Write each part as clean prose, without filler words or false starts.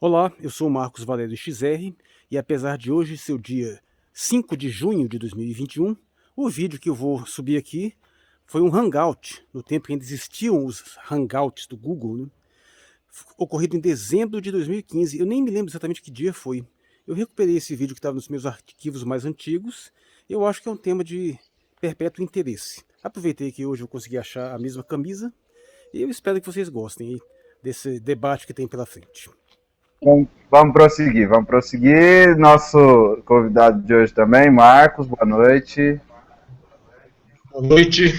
Olá, eu sou o Marcos Valério XR e apesar de hoje ser o dia 5 de junho de 2021, o vídeo que eu vou subir aqui foi um Hangout, no tempo que ainda existiam os Hangouts do Google, né? Ocorrido em dezembro de 2015. Eu nem me lembro exatamente que dia foi. Eu recuperei esse vídeo que estava nos meus arquivos mais antigos. Eu acho que é um tema de perpétuo interesse. Aproveitei que hoje eu consegui achar a mesma camisa e eu espero que vocês gostem aí desse debate que tem pela frente. Vamos prosseguir. Nosso convidado de hoje também, Marcos, boa noite. Boa noite.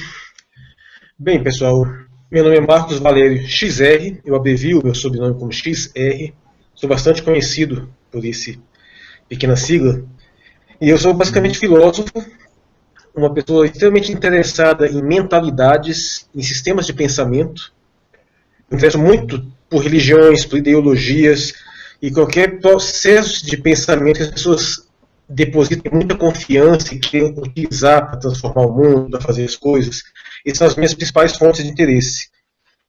Bem, pessoal, meu nome é Marcos Valério XR, eu abrevio o meu sobrenome como XR, sou bastante conhecido por esse pequena sigla, e eu sou basicamente filósofo, uma pessoa extremamente interessada em mentalidades, em sistemas de pensamento, me interesso muito por religiões, por ideologias, e qualquer processo de pensamento que as pessoas depositem muita confiança e queiram utilizar para transformar o mundo, para fazer as coisas. Essas são as minhas principais fontes de interesse.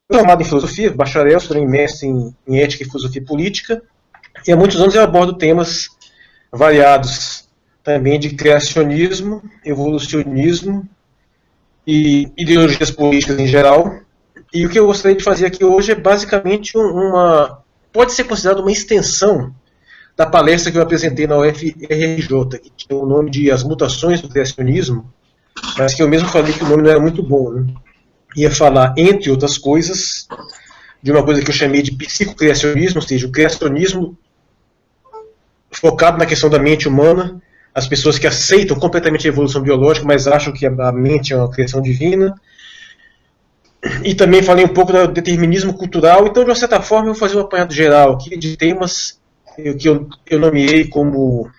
Eu sou formado em filosofia, bacharel, sou também mestre em ética e filosofia política, e há muitos anos eu abordo temas variados também de criacionismo, evolucionismo e ideologias políticas em geral. E o que eu gostaria de fazer aqui hoje é basicamente pode ser considerado uma extensão da palestra que eu apresentei na UFRJ, que tinha o nome de As Mutações do Criacionismo, mas que eu mesmo falei que o nome não era muito bom, né? Ia falar, entre outras coisas, de uma coisa que eu chamei de psicocriacionismo, ou seja, o criacionismo focado na questão da mente humana, as pessoas que aceitam completamente a evolução biológica, mas acham que a mente é uma criação divina. E também falei um pouco do determinismo cultural. Então, de uma certa forma, eu vou fazer um apanhado geral aqui de temas que eu nomeei como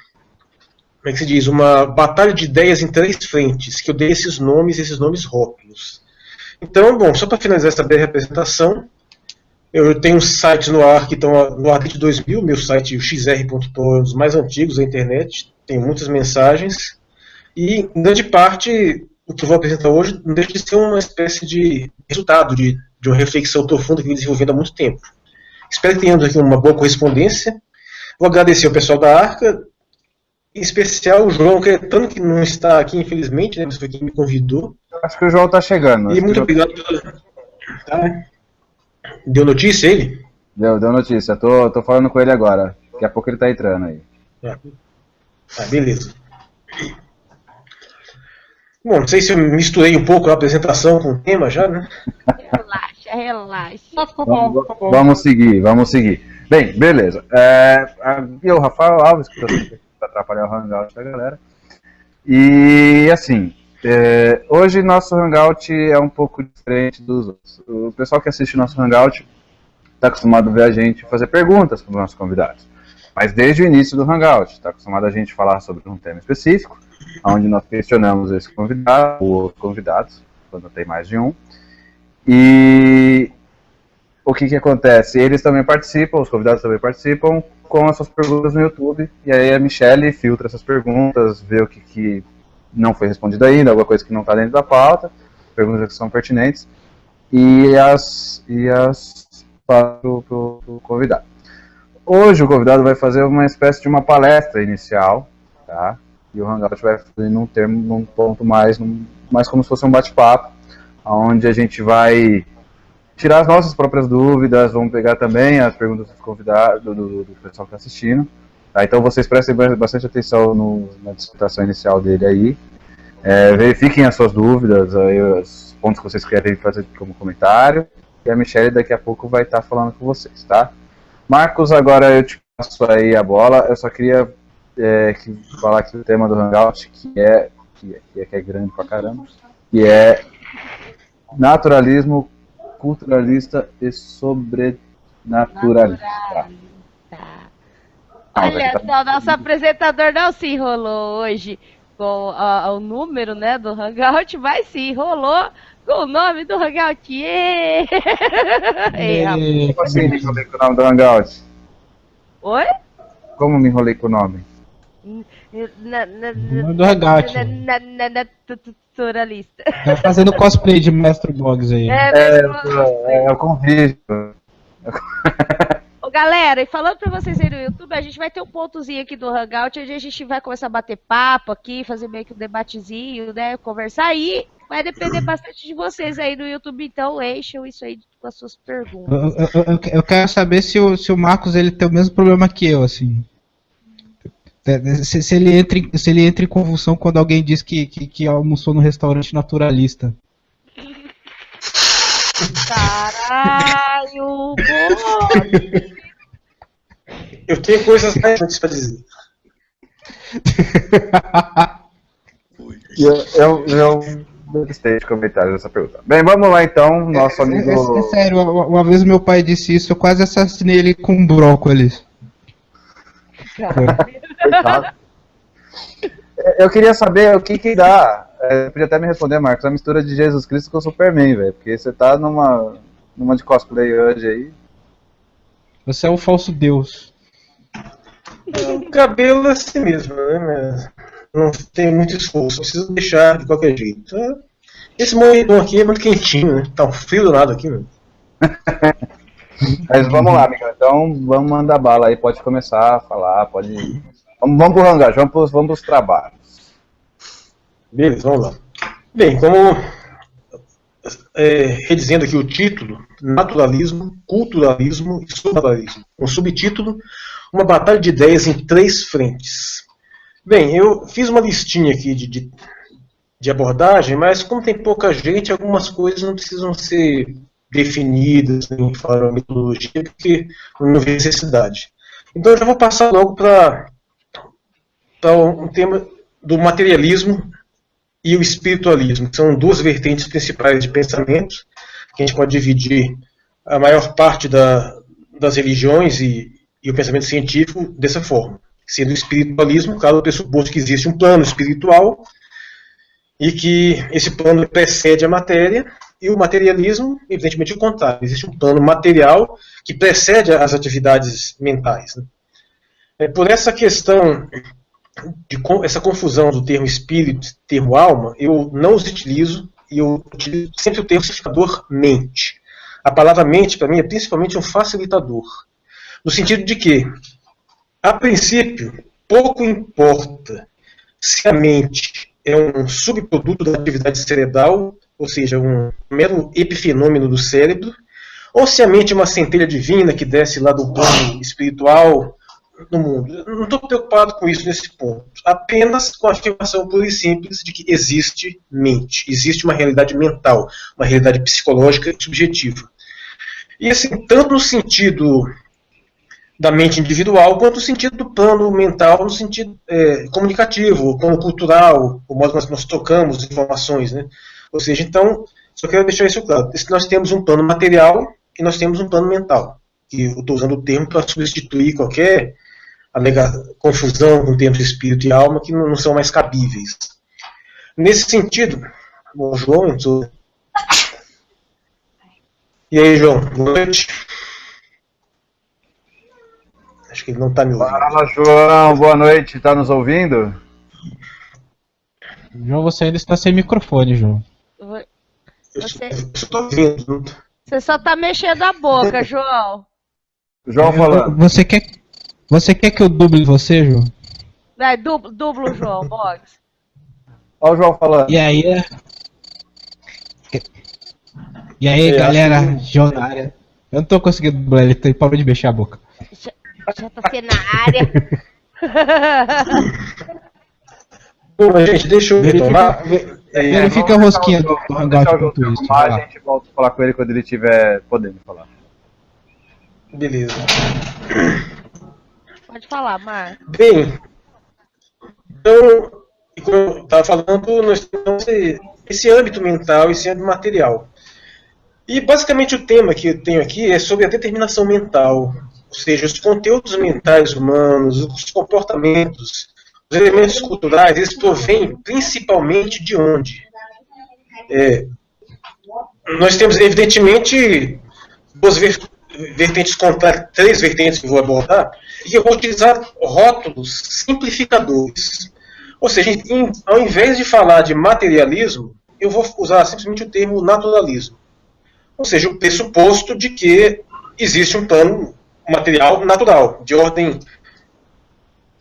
é que se diz, uma batalha de ideias em 3 frentes, que eu dei esses nomes rótulos. Então, bom, só para finalizar essa breve apresentação, eu tenho uns sites no ar que estão no ar desde 2000, meu site, o xr.pro, é um dos mais antigos da internet, tem muitas mensagens, e, em grande parte, o que eu vou apresentar hoje não deixa de ser uma espécie de resultado de uma reflexão profunda que vem desenvolvendo há muito tempo. Espero que tenhamos aqui uma boa correspondência. Vou agradecer ao pessoal da Arca, em especial o João Caetano, que não está aqui, infelizmente, né, mas foi quem me convidou. Acho que o João está chegando. E muito obrigado pela... Tá. Deu notícia ele? Deu notícia. Tô falando com ele agora. Daqui a pouco ele está entrando aí. Beleza. Bom, não sei se eu misturei um pouco a apresentação com o tema já, né? Relaxa. Vamos seguir. Bem, beleza. Eu, Rafael Alves, que estou para atrapalhar o Hangout da galera. E, assim, hoje nosso Hangout é um pouco diferente dos outros. O pessoal que assiste o nosso Hangout está acostumado a ver a gente fazer perguntas para os nossos convidados. Mas desde o início do Hangout, está acostumado a gente falar sobre um tema específico, onde nós questionamos esse convidado, ou convidados, quando tem mais de um. E o que acontece? Eles também participam, os convidados também participam com as suas perguntas no YouTube, e aí a Michelle filtra essas perguntas, vê o que não foi respondido ainda, alguma coisa que não está dentro da pauta, perguntas que são pertinentes, e as para o convidado. Hoje o convidado vai fazer uma espécie de uma palestra inicial, tá? E o Hangout vai fazer num ponto mais como se fosse um bate-papo, onde a gente vai tirar as nossas próprias dúvidas, vamos pegar também as perguntas dos convidados, do pessoal que está assistindo. Tá? Então vocês prestem bastante atenção na dissertação inicial dele aí. Verifiquem as suas dúvidas, aí, os pontos que vocês querem fazer como comentário. E a Michelle daqui a pouco vai estar falando com vocês, tá? Marcos, agora eu te passo aí a bola. Eu só queria falar aqui o tema do Hangout, que é grande pra caramba, que é naturalismo culturalista e sobrenaturalista. Olha só, nosso apresentador não se enrolou hoje com o número, né, do Hangout, mas se enrolou com o nome do Hangout. Como assim me enrolei com o nome do Hangout? Oi? Como me enrolei com o nome? Do Hangout. Naturalista. Tá fazendo cosplay de Mestre Boggs aí. Eu convido. galera, e falando pra vocês aí no YouTube, a gente vai ter um pontozinho aqui do Hangout, onde a gente vai começar a bater papo aqui, fazer meio que um debatezinho, né, conversar aí. Vai depender bastante de vocês aí no YouTube, então enchem isso aí com as suas perguntas. Eu quero saber se o Marcos ele tem o mesmo problema que eu, assim. Se ele entra em convulsão quando alguém diz que almoçou no restaurante naturalista. Caralho, boa! Eu tenho coisas mais pra dizer. Eu gostei de comentários dessa pergunta. Bem, vamos lá então, nosso amigo... É sério, uma vez meu pai disse isso, eu quase assassinei ele com brócolis. Coitado. Eu queria saber o que dá. Podia até me responder, Marcos, a mistura de Jesus Cristo com o Superman, velho. Porque você tá numa de cosplay hoje aí. Você é um falso deus. O cabelo é assim mesmo, né? Mas não tem muito esforço, preciso deixar de qualquer jeito. Esse moedor aqui é muito quentinho, né? Tá um frio do lado aqui, mano. Mas vamos lá, amigo. Então vamos mandar bala aí, pode começar a falar, pode. Vamos pro hangar, vamos pros trabalhos. Beleza, vamos lá. Bem, como redizendo aqui o título, naturalismo, culturalismo e surrealismo. Um subtítulo, uma batalha de ideias em 3 frentes. Bem, eu fiz uma listinha aqui de abordagem, mas como tem pouca gente, algumas coisas não precisam ser definidas em forma de metodologia, porque não vê necessidade. Então eu já vou passar logo para um tema do materialismo e o espiritualismo, que são 2 vertentes principais de pensamento, que a gente pode dividir a maior parte das religiões e o pensamento científico dessa forma. Sendo o espiritualismo, claro, o pressuposto que existe um plano espiritual e que esse plano precede a matéria, e o materialismo, evidentemente, o contrário. Existe um plano material que precede as atividades mentais. Né? Por essa questão, essa confusão do termo espírito e termo alma, eu não os utilizo, e eu utilizo sempre o termo significador mente. A palavra mente, para mim, é principalmente um facilitador. No sentido de que, a princípio, pouco importa se a mente é um subproduto da atividade cerebral, ou seja, um mero epifenômeno do cérebro, ou se a mente é uma centelha divina que desce lá do plano espiritual no mundo. Eu não estou preocupado com isso nesse ponto. Apenas com a afirmação pura e simples de que existe mente, existe uma realidade mental, uma realidade psicológica e subjetiva. E assim, tanto no sentido da mente individual, quanto no sentido do plano mental, no sentido comunicativo, o plano cultural, o modo como nós trocamos informações, né? Ou seja, então, só quero deixar isso claro. Nós temos um plano material e nós temos um plano mental. E eu estou usando o termo para substituir qualquer confusão com termos de espírito e alma que não são mais cabíveis. Nesse sentido, bom, João entrou. E aí, João, boa noite. Acho que ele não está me ouvindo. Fala, João, boa noite, está nos ouvindo? João, você ainda está sem microfone, João. Você estou ouvindo. Você só tá mexendo a boca, João. João falando. Você quer que eu duble você, João? Vai, dubla o João, Boggs. Olha o João falando. E aí, galera, João na área. Eu não tô conseguindo dublar ele, então para de mexer a boca. Já tá sendo na área. Bom, gente, deixa eu retomar. Verifica a rosquinha do Hangout enquanto isso. A gente volta a falar com ele quando ele estiver podendo falar. Beleza. Pode falar, Mar. Bem, então, como eu estava falando, nós temos esse âmbito mental e esse âmbito material. E basicamente o tema que eu tenho aqui é sobre a determinação mental, ou seja, os conteúdos mentais humanos, os comportamentos, os elementos culturais, eles provêm principalmente de onde? Nós temos, evidentemente, 2 vertentes contrárias, 3 vertentes que eu vou abordar, e eu vou utilizar rótulos simplificadores. Ou seja, ao invés de falar de materialismo, eu vou usar simplesmente o termo naturalismo. Ou seja, o pressuposto de que existe um plano material natural, de ordem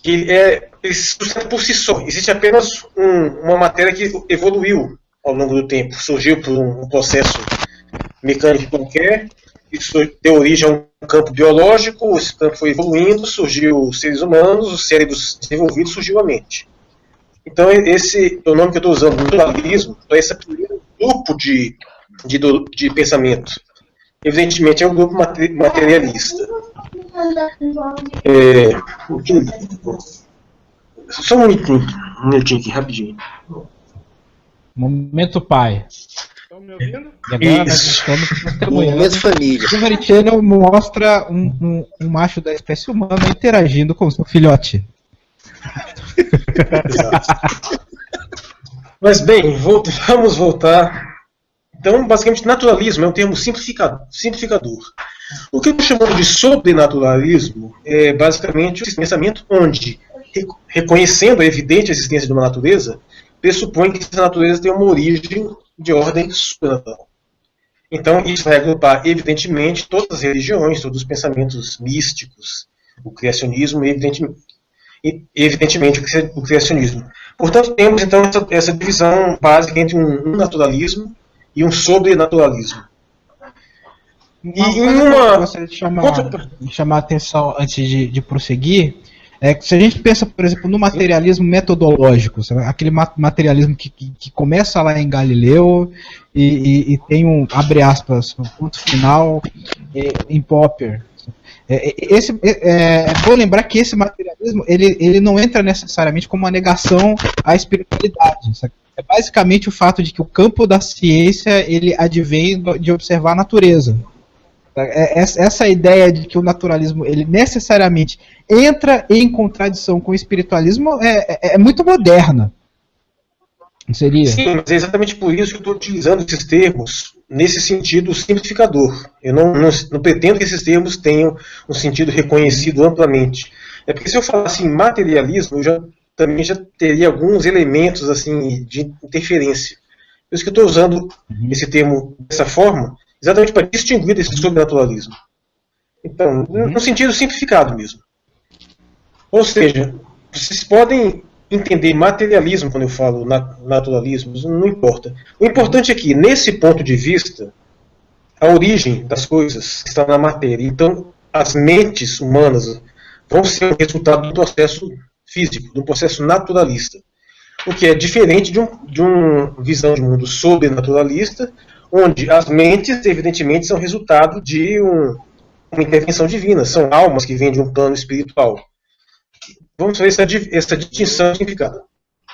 que ele se sustenta por si só. Existe apenas uma matéria que evoluiu ao longo do tempo, surgiu por um processo mecânico qualquer, isso deu origem a um campo biológico, esse campo foi evoluindo, surgiu os seres humanos, os cérebros desenvolvidos, surgiu a mente. Então esse é o nome que eu estou usando, naturalismo, para esse primeiro grupo de pensamento. Evidentemente é um grupo materialista. Só um minutinho aqui, rapidinho. Momento pai. Estão me ouvindo? E agora nós Isso. estamos testemunhando. Momento família. Discovery Channel mostra um macho da espécie humana interagindo com o seu filhote. Exato. Mas bem, vamos voltar. Então, basicamente, naturalismo é um termo simplificador. O que eu estou chamando de sobrenaturalismo é basicamente esse pensamento onde, reconhecendo a evidente existência de uma natureza, pressupõe que essa natureza tem uma origem de ordem sobrenatural. Então, isso vai agrupar, evidentemente, todas as religiões, todos os pensamentos místicos, o criacionismo, evidentemente o criacionismo. Portanto, temos então essa divisão básica entre um naturalismo e um sobrenaturalismo. Eu gostaria de chamar a atenção antes de prosseguir, é que se a gente pensa, por exemplo, no materialismo metodológico, sabe? Aquele materialismo que começa lá em Galileu e tem abre aspas, um ponto final em Popper. É bom lembrar que esse materialismo ele não entra necessariamente como uma negação à espiritualidade. Sabe? É basicamente o fato de que o campo da ciência ele advém de observar a natureza. Essa ideia de que o naturalismo ele necessariamente entra em contradição com o espiritualismo é muito moderna. Não seria? Sim, mas é exatamente por isso que eu estou utilizando esses termos nesse sentido simplificador. Eu não pretendo que esses termos tenham um sentido reconhecido amplamente. É porque se eu falasse em materialismo, eu também já teria alguns elementos assim de interferência. Por isso que eu estou usando esse termo dessa forma, exatamente para distinguir desse sobrenaturalismo. Então, no sentido simplificado mesmo. Ou seja, vocês podem entender materialismo quando eu falo naturalismo, não importa. O importante é que, nesse ponto de vista, a origem das coisas está na matéria. Então, as mentes humanas vão ser o resultado do processo físico, do processo naturalista. O que é diferente de uma visão de mundo sobrenaturalista, onde as mentes, evidentemente, são resultado de uma intervenção divina, são almas que vêm de um plano espiritual. Vamos ver essa distinção significada.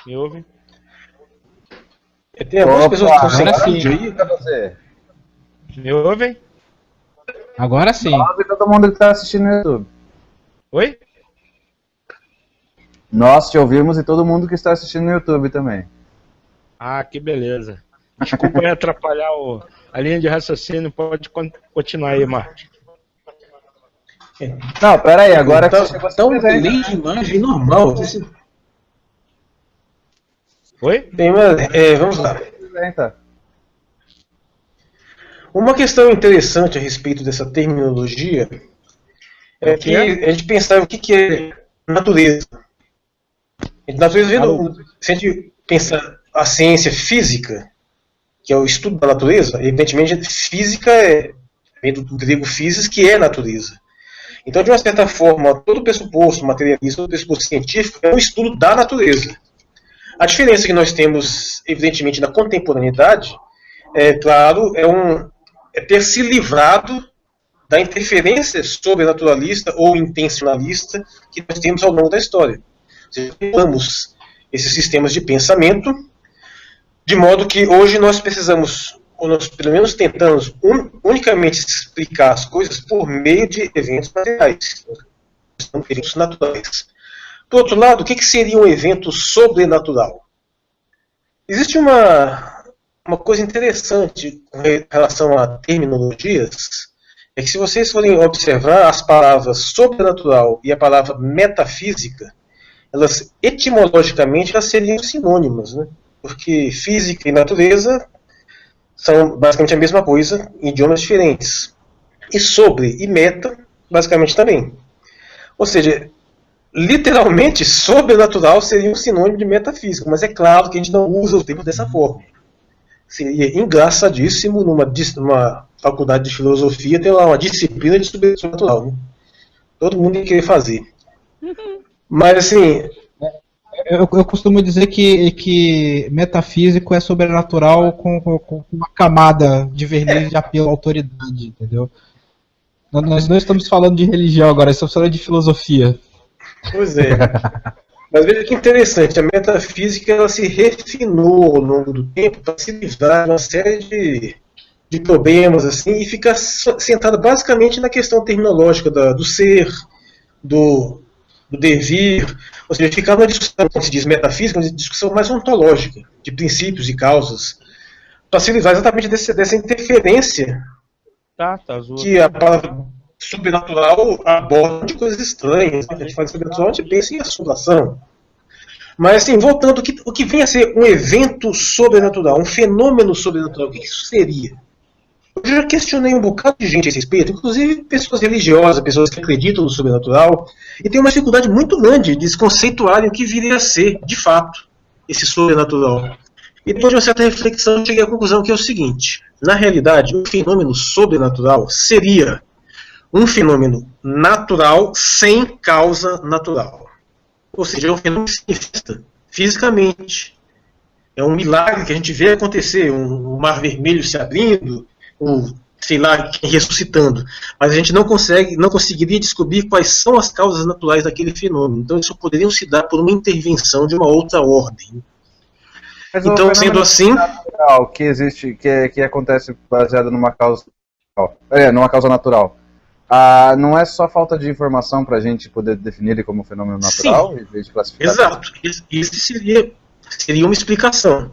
Me ouve? Tem algumas pessoas que estão sem vídeo aí. Me ouvem? Agora sim. Salve todo mundo que está assistindo no YouTube. Oi? Nós te ouvimos e todo mundo que está assistindo no YouTube também. Ah, que beleza. Desculpa aí atrapalhar a linha de raciocínio, pode continuar aí, Marcos. Não, pera aí, agora então delay de imagem normal. Oi? Vamos lá. Uma questão interessante a respeito dessa terminologia é que a gente pensar o que é natureza. Natureza, se a gente pensar a ciência física, que é o estudo da natureza, evidentemente física vem do grego physis, que é natureza. Então, de uma certa forma, todo pressuposto materialista, todo pressuposto científico é um estudo da natureza. A diferença que nós temos, evidentemente, na contemporaneidade, claro, é ter se livrado da interferência sobrenaturalista ou intencionalista que nós temos ao longo da história. Ou seja, temos esses sistemas de pensamento, de modo que hoje nós precisamos, ou nós pelo menos tentamos, unicamente explicar as coisas por meio de eventos materiais, eventos naturais. Por outro lado, o que seria um evento sobrenatural? Existe uma coisa interessante com relação a terminologias, é que se vocês forem observar as palavras sobrenatural e a palavra metafísica, elas etimologicamente elas seriam sinônimas, né? Porque física e natureza são basicamente a mesma coisa em idiomas diferentes. E sobre e meta basicamente também. Ou seja, literalmente, sobrenatural seria um sinônimo de metafísica, mas é claro que a gente não usa o termo dessa forma. Seria engraçadíssimo numa faculdade de filosofia ter lá uma disciplina de sobrenatural, né? Todo mundo ia querer fazer. Mas assim, Eu costumo dizer que metafísico é sobrenatural com uma camada de verniz de apelo à autoridade, entendeu? Nós não estamos falando de religião agora, estamos falando de filosofia. pois é. Mas veja que interessante, a metafísica ela se refinou ao longo do tempo para se livrar de uma série de problemas assim, e ficar centrada basicamente na questão terminológica do ser, do devir, ou seja, ficar numa discussão, como se diz metafísica, uma discussão mais ontológica, de princípios e causas, para se livrar exatamente dessa interferência Tá azul. que a palavra sobrenatural aborda de coisas estranhas. A gente fala de sobrenatural, a gente pensa em assombração. Mas, assim, voltando, o que vem a ser um evento sobrenatural, um fenômeno sobrenatural, o que isso seria? Eu já questionei um bocado de gente a esse respeito, inclusive pessoas religiosas, pessoas que acreditam no sobrenatural, e tem uma dificuldade muito grande de se conceituarem o que viria a ser, de fato, esse sobrenatural. E depois de uma certa reflexão, eu cheguei à conclusão que é o seguinte: na realidade, o fenômeno sobrenatural seria um fenômeno natural sem causa natural. Ou seja, é um fenômeno que se manifesta fisicamente. É um milagre que a gente vê acontecer, um mar vermelho se abrindo, sei lá, ressuscitando. Mas a gente não conseguiria descobrir quais são as causas naturais daquele fenômeno. Então, isso poderiam se dar por uma intervenção de uma outra ordem. Mas Então, sendo assim, natural que existe, que acontece baseado numa causa natural. Não é só falta de informação para a gente poder definir ele como um fenômeno natural, em vez de classificar. Exato. Isso seria uma explicação.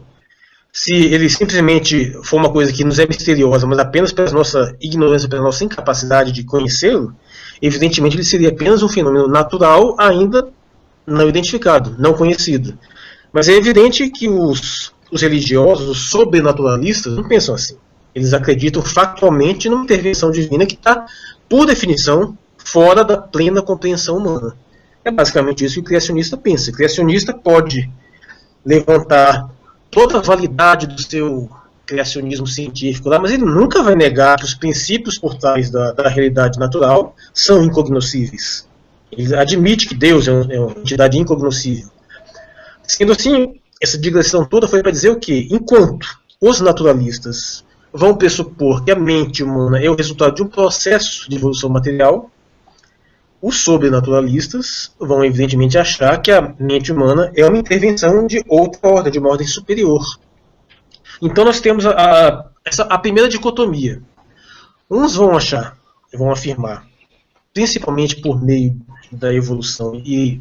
Se ele simplesmente for uma coisa que nos é misteriosa, mas apenas pela nossa ignorância, pela nossa incapacidade de conhecê-lo, evidentemente ele seria apenas um fenômeno natural ainda não identificado, não conhecido. Mas é evidente que os religiosos, os sobrenaturalistas, não pensam assim. Eles acreditam factualmente numa intervenção divina que está, por definição, fora da plena compreensão humana. É basicamente isso que o criacionista pensa. O criacionista pode levantar toda a validade do seu criacionismo científico lá, mas ele nunca vai negar que os princípios por trás da realidade natural são incognoscíveis. Ele admite que Deus é uma entidade incognoscível. Sendo assim, essa digressão toda foi para dizer o quê? Enquanto os naturalistas vão pressupor que a mente humana é o resultado de um processo de evolução material, os sobrenaturalistas vão evidentemente achar que a mente humana é uma intervenção de outra ordem, de uma ordem superior. Então nós temos a primeira dicotomia. Uns vão afirmar, principalmente por meio da evolução e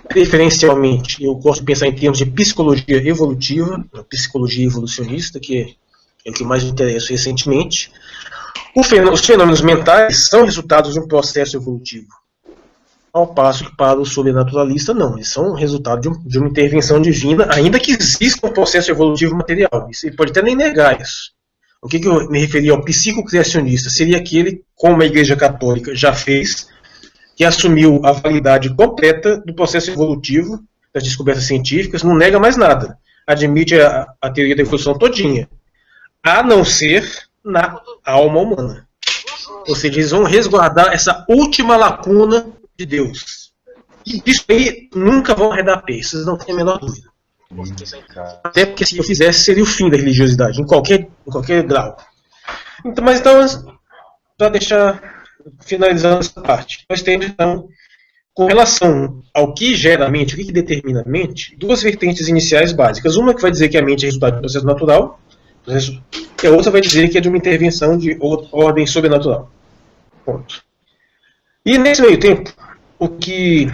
preferencialmente, eu gosto de pensar em termos de psicologia evolutiva, psicologia evolucionista, que é o que mais me interessa recentemente. Os fenômenos mentais são resultados de um processo evolutivo. Ao passo que para o sobrenaturalista, não. Eles são resultado de uma intervenção divina, ainda que exista um processo evolutivo material. Isso ele pode até nem negar isso. O que eu me referi ao psicocriacionista seria aquele, como a Igreja Católica já fez, que assumiu a validade completa do processo evolutivo das descobertas científicas, não nega mais nada. Admite a teoria da evolução todinha, a não ser na alma humana. Ou seja, eles vão resguardar essa última lacuna de Deus. E isso aí nunca vão arredar pé, vocês não têm a menor dúvida. Até porque se eu fizesse, seria o fim da religiosidade, em qualquer grau. Então, para finalizando essa parte, nós temos então, com relação ao que gera a mente, o que determina a mente, duas vertentes iniciais básicas. Uma que vai dizer que a mente é resultado de um processo natural, e a outra vai dizer que é de uma intervenção de ordem sobrenatural. Ponto. E nesse meio tempo, o que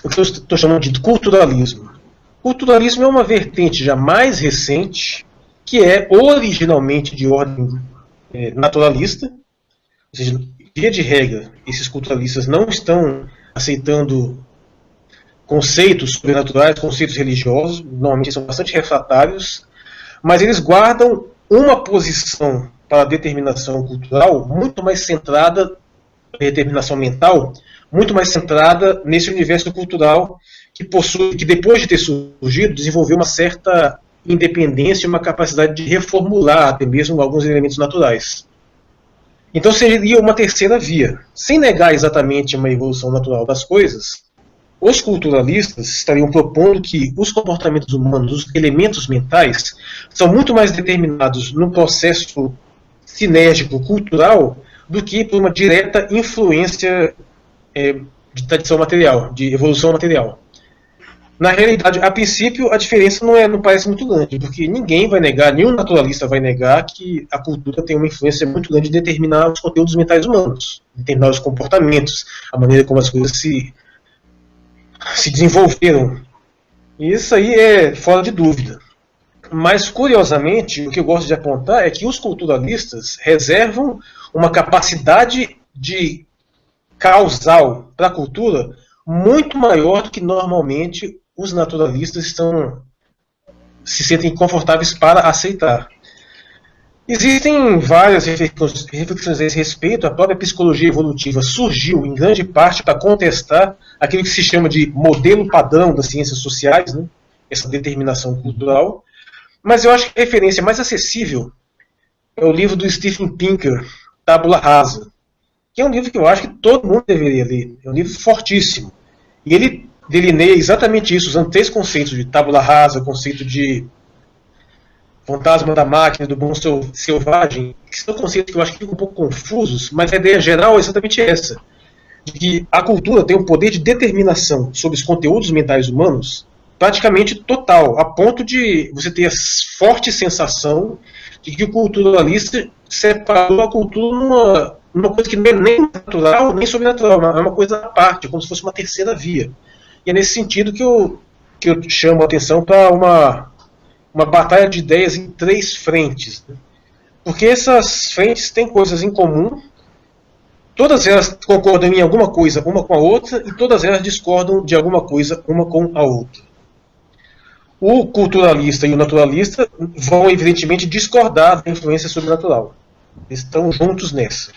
eu estou chamando de culturalismo. Culturalismo é uma vertente já mais recente, que é originalmente de ordem naturalista, ou seja, via de regra, esses culturalistas não estão aceitando conceitos sobrenaturais, conceitos religiosos, normalmente são bastante refratários, mas eles guardam uma posição para a determinação cultural muito mais centrada determinação mental muito mais centrada nesse universo cultural que depois de ter surgido, desenvolveu uma certa independência e uma capacidade de reformular até mesmo alguns elementos naturais. Então seria uma terceira via. Sem negar exatamente uma evolução natural das coisas, os culturalistas estariam propondo que os comportamentos humanos, os elementos mentais, são muito mais determinados no processo sinérgico cultural do que por uma direta influência de tradição material, de evolução material. Na realidade, a princípio, a diferença não parece muito grande, porque ninguém vai negar, nenhum naturalista vai negar que a cultura tem uma influência muito grande em determinar os conteúdos mentais humanos, determinar os comportamentos, a maneira como as coisas se desenvolveram. E isso aí é fora de dúvida. Mas, curiosamente, o que eu gosto de apontar é que os culturalistas reservam uma capacidade de causal para a cultura muito maior do que normalmente os naturalistas se sentem confortáveis para aceitar. Existem várias reflexões a esse respeito. A própria psicologia evolutiva surgiu, em grande parte, para contestar aquilo que se chama de modelo padrão das ciências sociais, né? Essa determinação cultural. Mas eu acho que a referência mais acessível é o livro do Steven Pinker, Tábula Rasa, que é um livro que eu acho que todo mundo deveria ler. É um livro fortíssimo. E ele delineia exatamente isso, usando 3 conceitos de tábula rasa, o conceito de fantasma da máquina, do bom selvagem, que são conceitos que eu acho que ficam um pouco confusos, mas a ideia geral é exatamente essa, de que a cultura tem um poder de determinação sobre os conteúdos mentais humanos praticamente total, a ponto de você ter a forte sensação de que o culturalista separou a cultura numa coisa que não é nem natural, nem sobrenatural, é uma coisa à parte, como se fosse uma terceira via. E é nesse sentido que eu chamo a atenção para uma batalha de ideias em 3 frentes. Né? Porque essas frentes têm coisas em comum, todas elas concordam em alguma coisa uma com a outra, e todas elas discordam de alguma coisa uma com a outra. O culturalista e o naturalista vão, evidentemente, discordar da influência sobrenatural. Eles estão juntos nessa.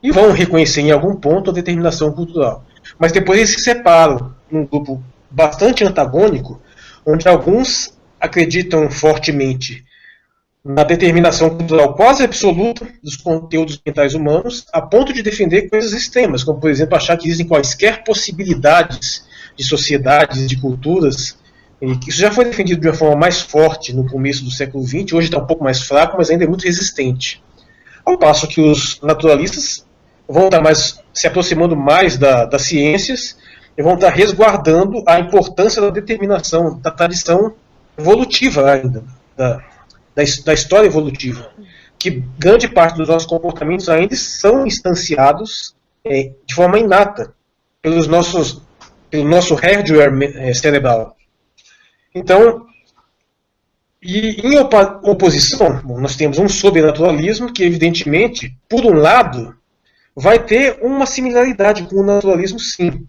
E vão reconhecer em algum ponto a determinação cultural. Mas depois eles se separam num grupo bastante antagônico, onde alguns acreditam fortemente na determinação cultural quase absoluta dos conteúdos mentais humanos, a ponto de defender coisas extremas, como, por exemplo, achar que existem quaisquer possibilidades de sociedades, de culturas. Isso já foi defendido de uma forma mais forte no começo do século XX, hoje está um pouco mais fraco, mas ainda é muito resistente. Ao passo que os naturalistas vão estar se aproximando mais das ciências e vão estar resguardando a importância da determinação, da tradição evolutiva ainda, da história evolutiva, que grande parte dos nossos comportamentos ainda são instanciados de forma inata pelo nosso hardware cerebral. Então, e em oposição, nós temos um sobrenaturalismo que, evidentemente, por um lado, vai ter uma similaridade com o naturalismo, sim.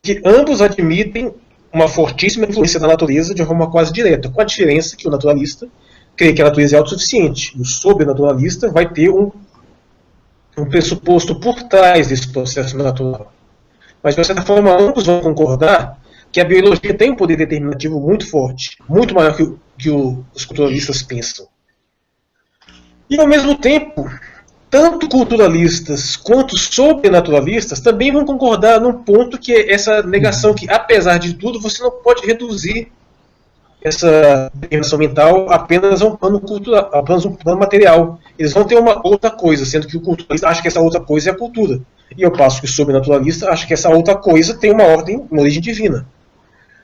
Que ambos admitem uma fortíssima influência da natureza de forma quase direta, com a diferença que o naturalista crê que a natureza é autossuficiente. O sobrenaturalista vai ter um pressuposto por trás desse processo natural. Mas, de certa forma, ambos vão concordar que a biologia tem um poder determinativo muito forte, muito maior que os culturalistas pensam. E, ao mesmo tempo, tanto culturalistas quanto sobrenaturalistas também vão concordar num ponto que é essa negação que, apesar de tudo, você não pode reduzir essa determinação mental apenas a um plano cultural, apenas um plano material. Eles vão ter uma outra coisa, sendo que o culturalista acha que essa outra coisa é a cultura. E eu passo que o sobrenaturalista acha que essa outra coisa tem uma origem divina.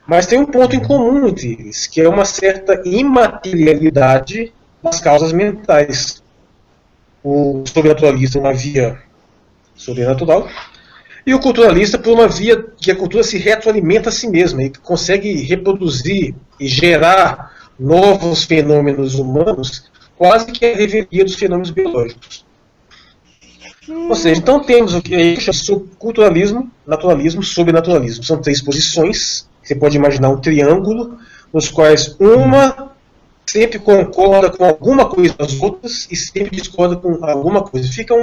Mas tem um ponto em comum entre eles, que é uma certa imaterialidade das causas mentais. O sobrenaturalista uma via sobrenatural, e o culturalista por uma via que a cultura se retroalimenta a si mesma e consegue reproduzir e gerar novos fenômenos humanos, quase que a revelia dos fenômenos biológicos. Ou seja, então temos o que aí chama culturalismo, naturalismo, sobrenaturalismo. São 3 posições. Você pode imaginar um triângulo, nos quais uma sempre concorda com alguma coisa das outras e sempre discorda com alguma coisa. Fica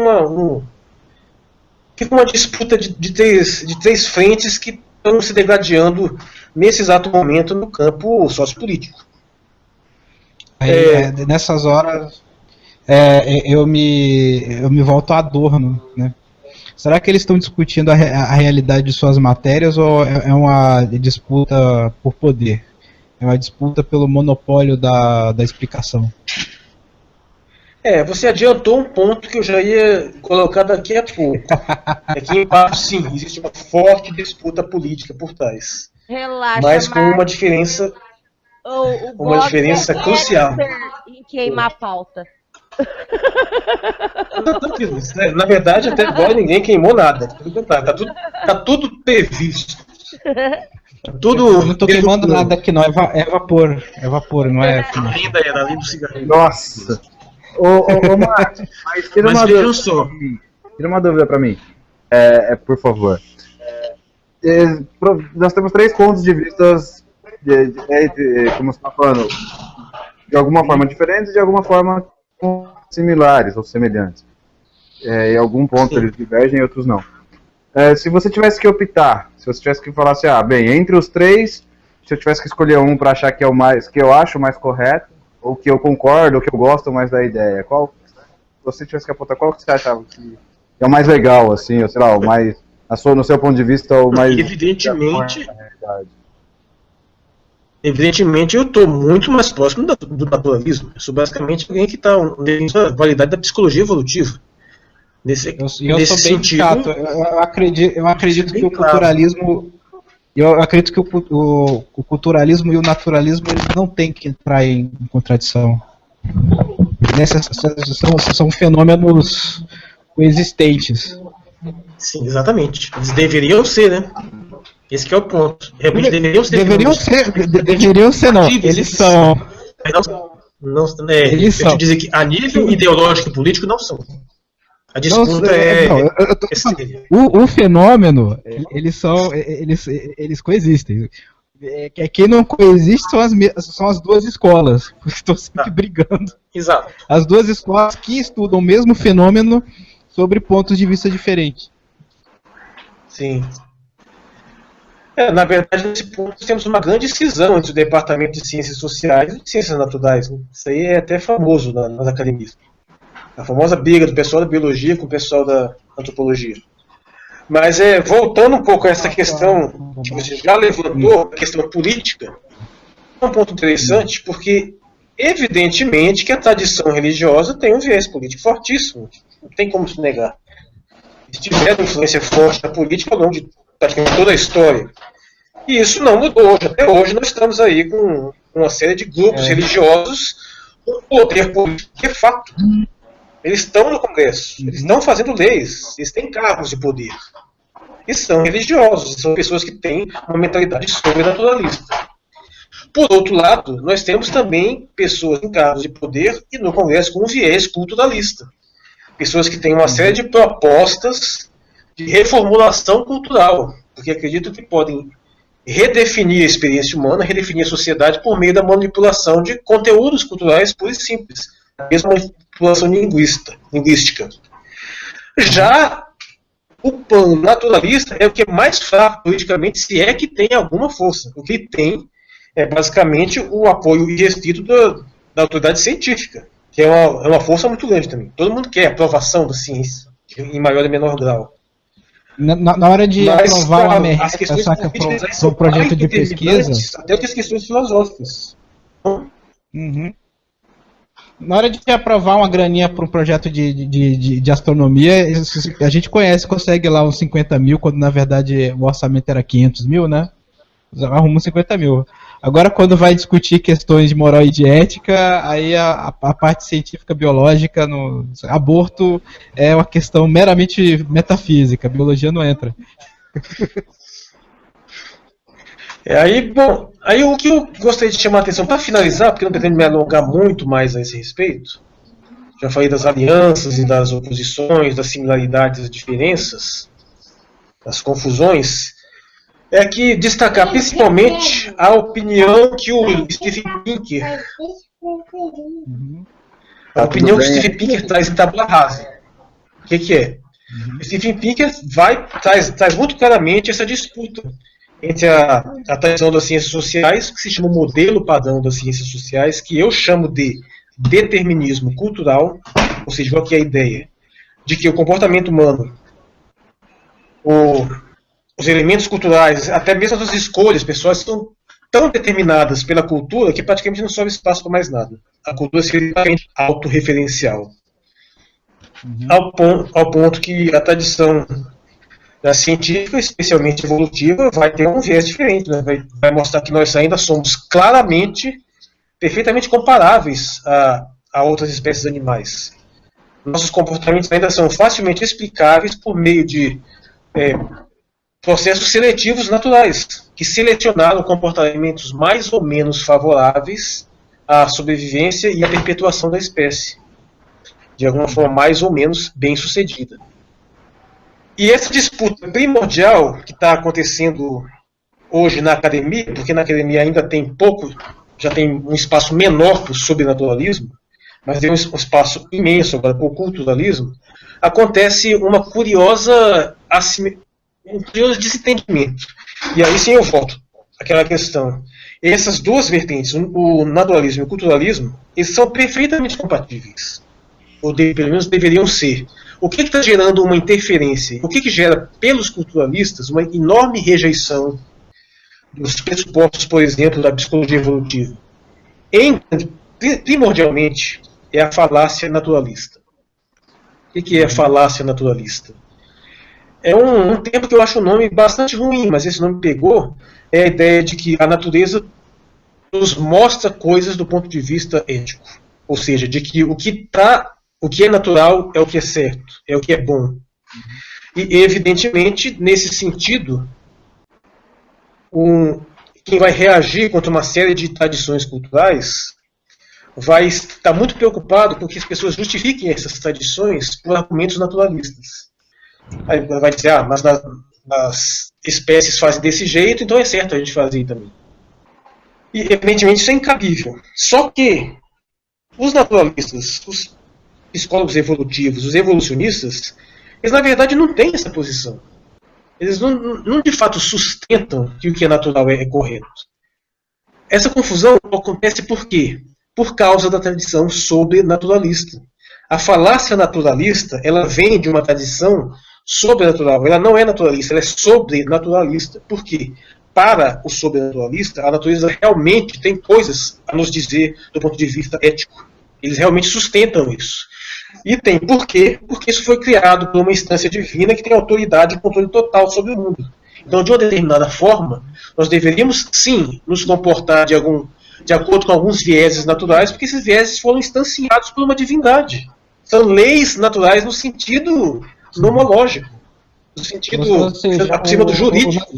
fica uma disputa de três frentes que estão se degladiando nesse exato momento no campo sociopolítico. Aí, nessas horas, eu me volto a Adorno, né? Será que eles estão discutindo a realidade de suas matérias ou é uma disputa por poder? É uma disputa pelo monopólio da explicação? Você adiantou um ponto que eu já ia colocar daqui a pouco. É que em parte, sim, existe uma forte disputa política por trás. Relaxa, mas com uma diferença, uma diferença crucial. Em queimar a pauta. Na verdade, até agora ninguém queimou nada. Tá tudo previsto. Tudo. Eu não tô queimando nada aqui, não. É vapor. É vapor, não é fumaça. Ainda era, além do cigarrinho. Nossa! Ô Marcos, mas tira uma dúvida pra mim. Por favor. Nós temos 3 pontos de vista, como você está falando, de alguma forma diferentes e de alguma forma similares ou semelhantes. Em algum ponto eles divergem e outros não. Se você tivesse que optar, se você tivesse que falar assim, entre os 3, se eu tivesse que escolher um para achar que é o mais, que eu acho mais correto, ou que eu concordo, ou que eu gosto mais da ideia, qual, se você tivesse que apontar, qual que você achava que é o mais legal, assim, ou sei lá, o mais, no seu ponto de vista, o mais... Evidentemente, eu estou muito mais próximo do naturalismo. Eu sou basicamente alguém que está na validade da psicologia evolutiva. Nesse sou bem sentido, chato. Eu acredito que o culturalismo... Eu acredito que o culturalismo e o naturalismo eles não têm que entrar em contradição. São fenômenos coexistentes. Sim, exatamente. Eles deveriam ser, né? Esse que é o ponto. Realmente deveriam ser. Deveriam ser, não. Eles são. Deixa eu dizer que a nível ideológico e político não são. A disputa o fenômeno, eles coexistem. Quem não coexiste são as duas escolas, que estão sempre brigando. Exato. As duas escolas que estudam o mesmo fenômeno sobre pontos de vista diferentes. Sim. Na verdade, nesse ponto, temos uma grande cisão entre o Departamento de Ciências Sociais e de Ciências Naturais. Né? Isso aí é até famoso nas academias. A famosa briga do pessoal da biologia com o pessoal da antropologia. Mas voltando um pouco a essa questão que você já levantou, a questão política, é um ponto interessante, porque evidentemente que a tradição religiosa tem um viés político fortíssimo. Não tem como se negar. Eles tiveram influência forte na política ao longo de praticamente toda a história. E isso não mudou. Até hoje nós estamos aí com uma série de grupos religiosos com poder político de fato. Eles estão no Congresso, eles estão fazendo leis, eles têm cargos de poder. E são religiosos, são pessoas que têm uma mentalidade sobrenaturalista. Por outro lado, nós temos também pessoas em cargos de poder e no Congresso com um viés culturalista. Pessoas que têm uma série de propostas de reformulação cultural, porque acreditam que podem redefinir a experiência humana, redefinir a sociedade por meio da manipulação de conteúdos culturais puros e simples. A mesma manipulação linguística. Já o plano naturalista é o que é mais fraco politicamente, se é que tem alguma força. O que tem é basicamente o apoio irrestrito da autoridade científica, que é uma força muito grande também. Todo mundo quer a aprovação da ciência, em maior e menor grau. Na hora de aprovar uma merreca para um projeto de pesquisa... Até as questões filosóficas. Uhum. Na hora de aprovar uma graninha para um projeto de astronomia, a gente consegue lá uns 50 mil, quando na verdade o orçamento era 500 mil, né? Arruma uns 50 mil. Agora, quando vai discutir questões de moral e de ética, aí a parte científica biológica, no aborto, é uma questão meramente metafísica, a biologia não entra. Aí o que eu gostaria de chamar a atenção, para finalizar, porque eu não pretendo me alongar muito mais a esse respeito, já falei das alianças e das oposições, das similaridades e das diferenças, das confusões, é que destacar principalmente a opinião que o Steven Pinker, traz em Tabula Rasa. O que é? O Steven Pinker traz muito claramente essa disputa entre a tradição das ciências sociais, que se chama o modelo padrão das ciências sociais, que eu chamo de determinismo cultural, ou seja, qual que é a ideia? De que o comportamento humano, os elementos culturais, até mesmo as escolhas pessoais, são tão determinadas pela cultura que praticamente não sobra espaço para mais nada. A cultura seria autorreferencial. Ao ponto que a tradição da científica, especialmente evolutiva, vai ter um viés diferente, né? Vai mostrar que nós ainda somos claramente, perfeitamente comparáveis a outras espécies animais. Nossos comportamentos ainda são facilmente explicáveis por meio de processos seletivos naturais, que selecionaram comportamentos mais ou menos favoráveis à sobrevivência e à perpetuação da espécie, de alguma forma mais ou menos bem sucedida. E essa disputa primordial que está acontecendo hoje na academia, porque na academia ainda tem pouco, já tem um espaço menor para o sobrenaturalismo, mas tem um espaço imenso agora para o culturalismo, acontece um curioso desentendimento. E aí sim eu volto àquela questão. Essas duas vertentes, o naturalismo e o culturalismo, eles são perfeitamente compatíveis. Ou pelo menos deveriam ser. O que está gerando uma interferência? O que gera, pelos culturalistas, uma enorme rejeição dos pressupostos, por exemplo, da psicologia evolutiva? Primordialmente, é a falácia naturalista. O que é falácia naturalista? É um termo que eu acho o nome bastante ruim, mas esse nome pegou. É a ideia de que a natureza nos mostra coisas do ponto de vista ético. Ou seja, de que o que é natural é o que é certo, é o que é bom. E, evidentemente, nesse sentido, quem vai reagir contra uma série de tradições culturais vai estar muito preocupado com que as pessoas justifiquem essas tradições por argumentos naturalistas. Aí vai dizer, mas as espécies fazem desse jeito, então é certo a gente fazer também. E, evidentemente, isso é incabível. Só que os naturalistas, os psicólogos evolutivos, os evolucionistas, eles na verdade não têm essa posição. Eles não de fato sustentam que o que é natural é correto. Essa confusão acontece por quê? Por causa da tradição sobrenaturalista. A falácia naturalista, ela vem de uma tradição sobrenatural. Ela não é naturalista, ela é sobrenaturalista. Por quê? Para o sobrenaturalista, a natureza realmente tem coisas a nos dizer do ponto de vista ético. Eles realmente sustentam isso. E tem por quê? Porque isso foi criado por uma instância divina que tem autoridade e controle total sobre o mundo. Então, de uma determinada forma, nós deveríamos, sim, nos comportar de acordo com alguns vieses naturais, porque esses vieses foram instanciados por uma divindade. São leis naturais no sentido nomológico, no sentido acima do jurídico.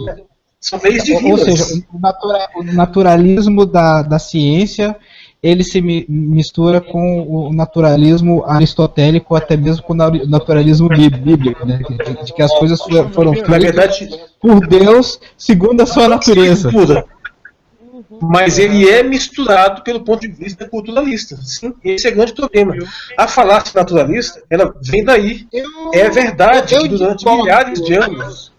São leis divinas. Ou seja, o naturalismo da ciência, ele se mistura com o naturalismo aristotélico, até mesmo com o naturalismo bíblico, né? De que as coisas foram feitas por Deus segundo a sua natureza. Mas ele é misturado pelo ponto de vista culturalista. Sim, esse é o grande problema. A falácia naturalista, ela vem daí. É verdade que durante milhares de anos...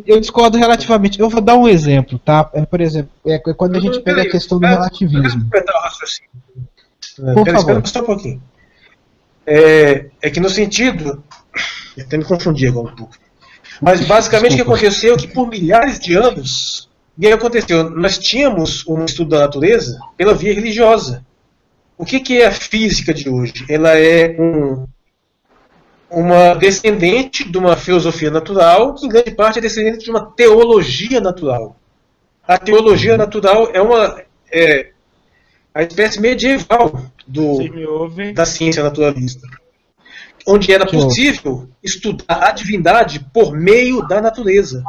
Eu discordo relativamente. Eu vou dar um exemplo, tá? Por exemplo, quando a gente pega a questão do relativismo. Por favor. Só um pouquinho. É que no sentido... Eu até me confundi agora um pouco. Mas basicamente o que aconteceu é que por milhares de anos... O que aconteceu? Nós tínhamos um estudo da natureza pela via religiosa. O que é a física de hoje? Ela é uma descendente de uma filosofia natural, que em grande parte é descendente de uma teologia natural. A teologia natural é a espécie medieval da ciência naturalista, onde era possível estudar a divindade por meio da natureza.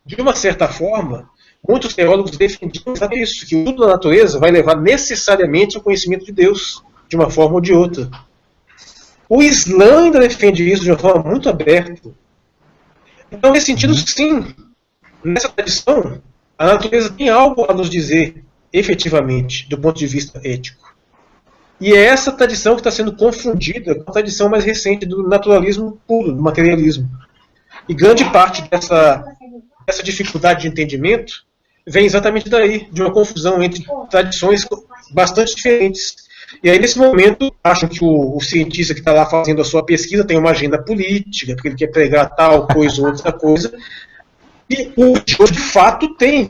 De uma certa forma, muitos teólogos defendiam isso, que o estudo da natureza vai levar necessariamente ao conhecimento de Deus, de uma forma ou de outra. O Islã ainda defende isso de uma forma muito aberta. Então, nesse sentido, sim, nessa tradição, a natureza tem algo a nos dizer, efetivamente, do ponto de vista ético. E é essa tradição que está sendo confundida com a tradição mais recente do naturalismo puro, do materialismo. E grande parte dessa dificuldade de entendimento vem exatamente daí, de uma confusão entre tradições bastante diferentes. E aí, nesse momento, acham que o cientista que está lá fazendo a sua pesquisa tem uma agenda política, porque ele quer pregar tal coisa ou outra coisa. E o religioso, de fato, tem.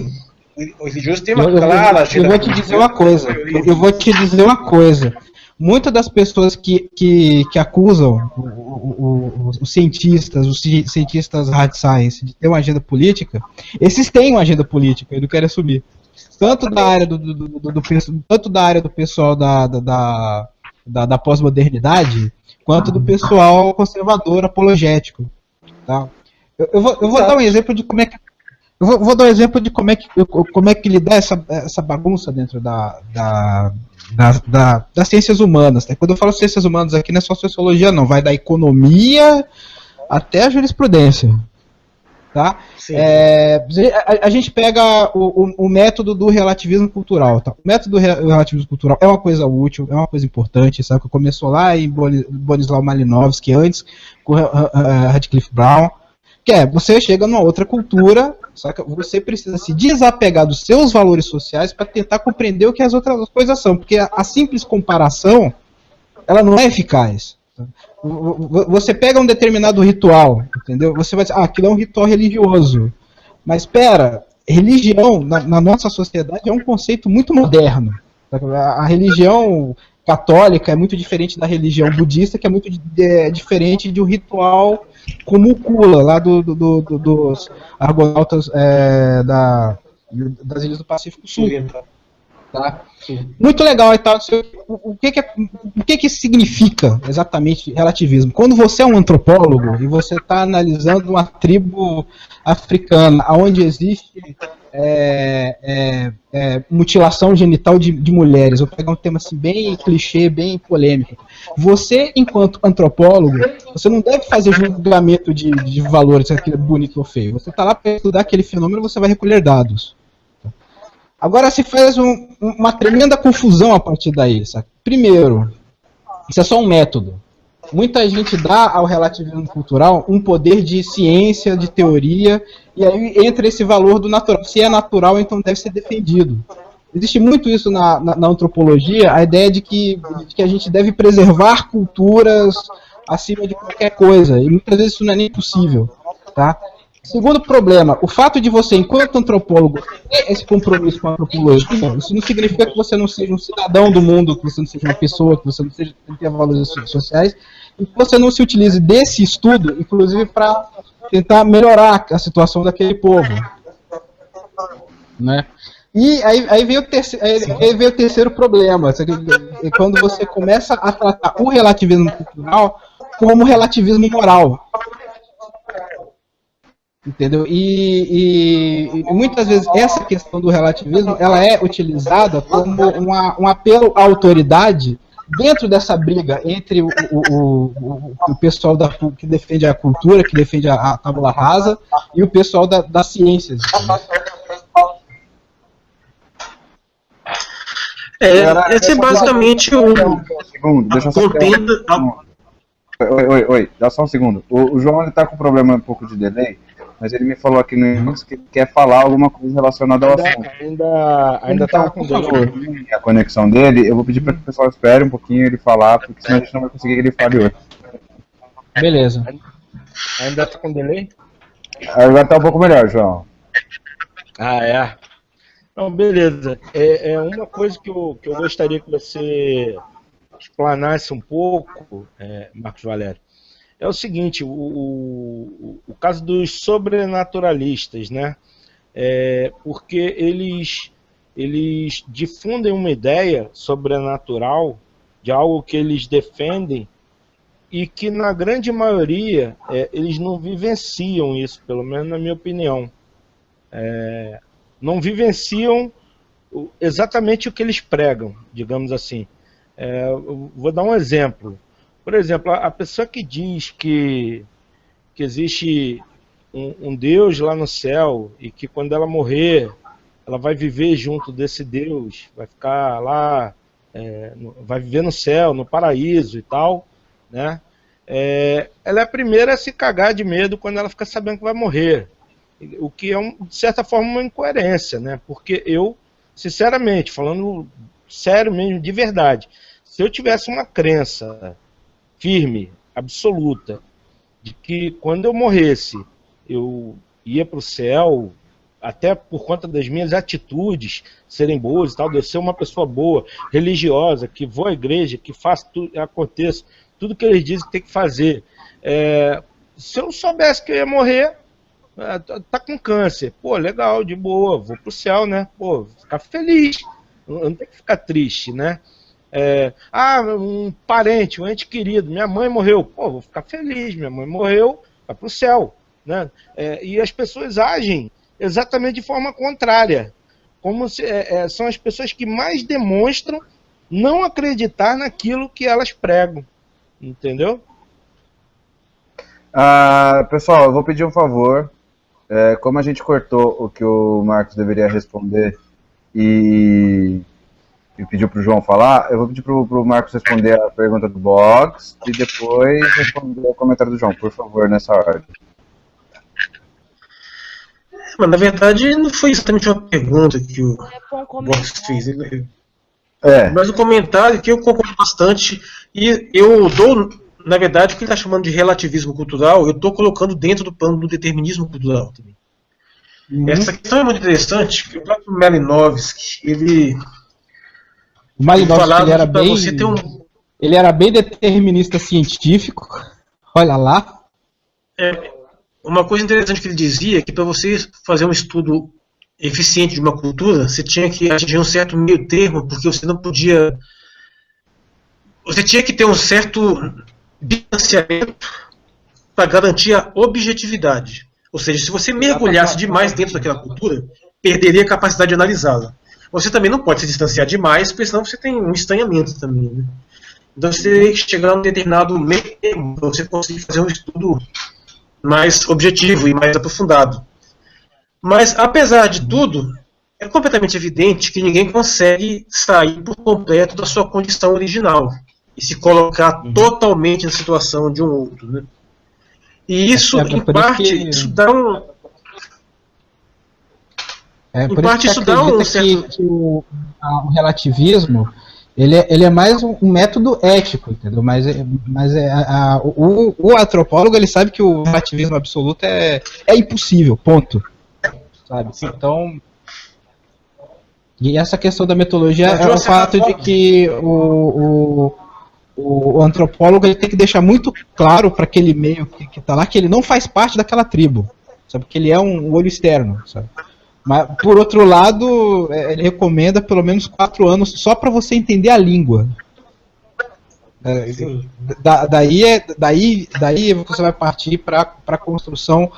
O religioso tem uma clara agenda política. Eu vou te dizer uma coisa. Eu vou te dizer uma coisa. Muitas das pessoas que acusam os cientistas hard science de ter uma agenda política, esses têm uma agenda política, eu não quero assumir. Tanto da área do pessoal da pós-modernidade, quanto do pessoal conservador apologético. Tá? Eu vou dar um exemplo de como é que vou dar um exemplo de como é que lidar essa bagunça dentro das ciências humanas. Né? Quando eu falo ciências humanas aqui, não é só sociologia, não. Vai da economia até a jurisprudência. Tá? A gente pega o método do relativismo cultural. Tá? O método do relativismo cultural é uma coisa útil, é uma coisa importante, sabe? Que começou lá em Bonisław Malinowski, antes com Radcliffe Brown. Que é, você chega numa outra cultura, saca? Você precisa se desapegar dos seus valores sociais para tentar compreender o que as outras coisas são, porque a simples comparação, ela não é eficaz. Você pega um determinado ritual, entendeu? Você vai dizer, aquilo é um ritual religioso. Mas espera, religião na nossa sociedade é um conceito muito moderno. A religião católica é muito diferente da religião budista, que é muito diferente de um ritual como o Kula, lá dos argonautas das ilhas do Pacífico Sul. Tá? Muito legal e tal. O que significa exatamente relativismo? Quando você é um antropólogo e você está analisando uma tribo africana onde existe mutilação genital de mulheres, vou pegar um tema assim bem clichê, bem polêmico. Você, enquanto antropólogo, você não deve fazer julgamento de valores, se aquilo é bonito ou feio. Você está lá para estudar aquele fenômeno, você vai recolher dados. Agora se faz uma tremenda confusão a partir daí. Sabe? Primeiro, isso é só um método. Muita gente dá ao relativismo cultural um poder de ciência, de teoria, e aí entra esse valor do natural. Se é natural, então deve ser defendido. Existe muito isso na antropologia, a ideia de que a gente deve preservar culturas acima de qualquer coisa, e muitas vezes isso não é nem possível. Tá? Segundo problema, o fato de você, enquanto antropólogo, ter esse compromisso com a antropologia, isso não significa que você não seja um cidadão do mundo, que você não seja uma pessoa, que você não tenha valores sociais, e que você não se utilize desse estudo, inclusive para tentar melhorar a situação daquele povo. Né? E aí veio o terceiro problema, quando você começa a tratar o relativismo cultural como relativismo moral. Entendeu? E muitas vezes essa questão do relativismo ela é utilizada como um apelo à autoridade dentro dessa briga entre o pessoal que defende a cultura, que defende a tábula rasa, e o pessoal das ciências. Esse é basicamente um segundo, deixa eu só contenda. Oi, dá só um segundo. O João está com problema um pouco de delay, mas ele me falou aqui no início que quer falar alguma coisa relacionada ao assunto. Ainda tá com delay. A conexão dele, eu vou pedir para que o pessoal espere um pouquinho ele falar, porque senão a gente não vai conseguir que ele fale hoje. Beleza. Ainda tá com delay? Agora tá um pouco melhor, João. É. Não, beleza. É uma coisa que eu gostaria que você explanasse um pouco, Marcos Valério. É o seguinte, o caso dos sobrenaturalistas, né? Porque eles difundem uma ideia sobrenatural de algo que eles defendem e que na grande maioria eles não vivenciam isso, pelo menos na minha opinião. Não vivenciam exatamente o que eles pregam, digamos assim. Vou dar um exemplo. Por exemplo, a pessoa que diz que existe um Deus lá no céu e que quando ela morrer, ela vai viver junto desse Deus, vai ficar lá vai viver no céu, no paraíso e tal, né? Ela é a primeira a se cagar de medo quando ela fica sabendo que vai morrer. O que é, de certa forma, uma incoerência, né? Porque eu, sinceramente, falando sério mesmo, de verdade, se eu tivesse uma crença firme, absoluta, de que quando eu morresse, eu ia para o céu, até por conta das minhas atitudes serem boas e tal, de eu ser uma pessoa boa, religiosa, que vou à igreja, que faço tudo, aconteça, tudo que eles dizem que tem que fazer. Se eu soubesse que eu ia morrer, tá com câncer, pô, legal, de boa, vou pro céu, né? Pô, ficar feliz, não tem que ficar triste, né? Um parente, um ente querido, minha mãe morreu, pô, vou ficar feliz, minha mãe morreu, vai pro céu, né? E as pessoas agem exatamente de forma contrária, como se, são as pessoas que mais demonstram não acreditar naquilo que elas pregam, entendeu? Pessoal, eu vou pedir um favor. Como a gente cortou o que o Marcos deveria responder e pediu para o João falar, eu vou pedir para o Marcos responder a pergunta do box e depois responder o comentário do João, por favor, nessa ordem. Mas, na verdade, não foi exatamente uma pergunta que o box fez. Mas o comentário que eu concordo bastante, e eu dou, na verdade, o que ele está chamando de relativismo cultural, eu estou colocando dentro do plano do determinismo cultural também. Essa questão é muito interessante, porque o próprio Malinowski, ele... O Malinowski, ele era bem determinista científico, olha lá. Uma coisa interessante que ele dizia é que para você fazer um estudo eficiente de uma cultura, você tinha que atingir um certo meio termo, porque você não podia... Você tinha que ter um certo distanciamento para garantir a objetividade. Ou seja, se você mergulhasse demais dentro daquela cultura, perderia a capacidade de analisá-la. Você também não pode se distanciar demais, porque senão você tem um estranhamento também, né? Então você teria que chegar a um determinado meio termo para você conseguir fazer um estudo mais objetivo e mais aprofundado. Mas, apesar de tudo, é completamente evidente que ninguém consegue sair por completo da sua condição original e se colocar totalmente na situação de um outro, né? E isso, em parte, isso dá um... Em parte, isso dá um certo... que o relativismo, ele é mais um método ético, entendeu? O antropólogo, ele sabe que o relativismo absoluto é impossível, ponto. Sabe? Então, e essa questão da metodologia é o fato de que o antropólogo, ele tem que deixar muito claro para aquele meio que está lá que ele não faz parte daquela tribo, sabe? Que ele é um olho externo, sabe? Mas, por outro lado, ele recomenda pelo menos 4 anos só para você entender a língua. Daí você vai partir para a construção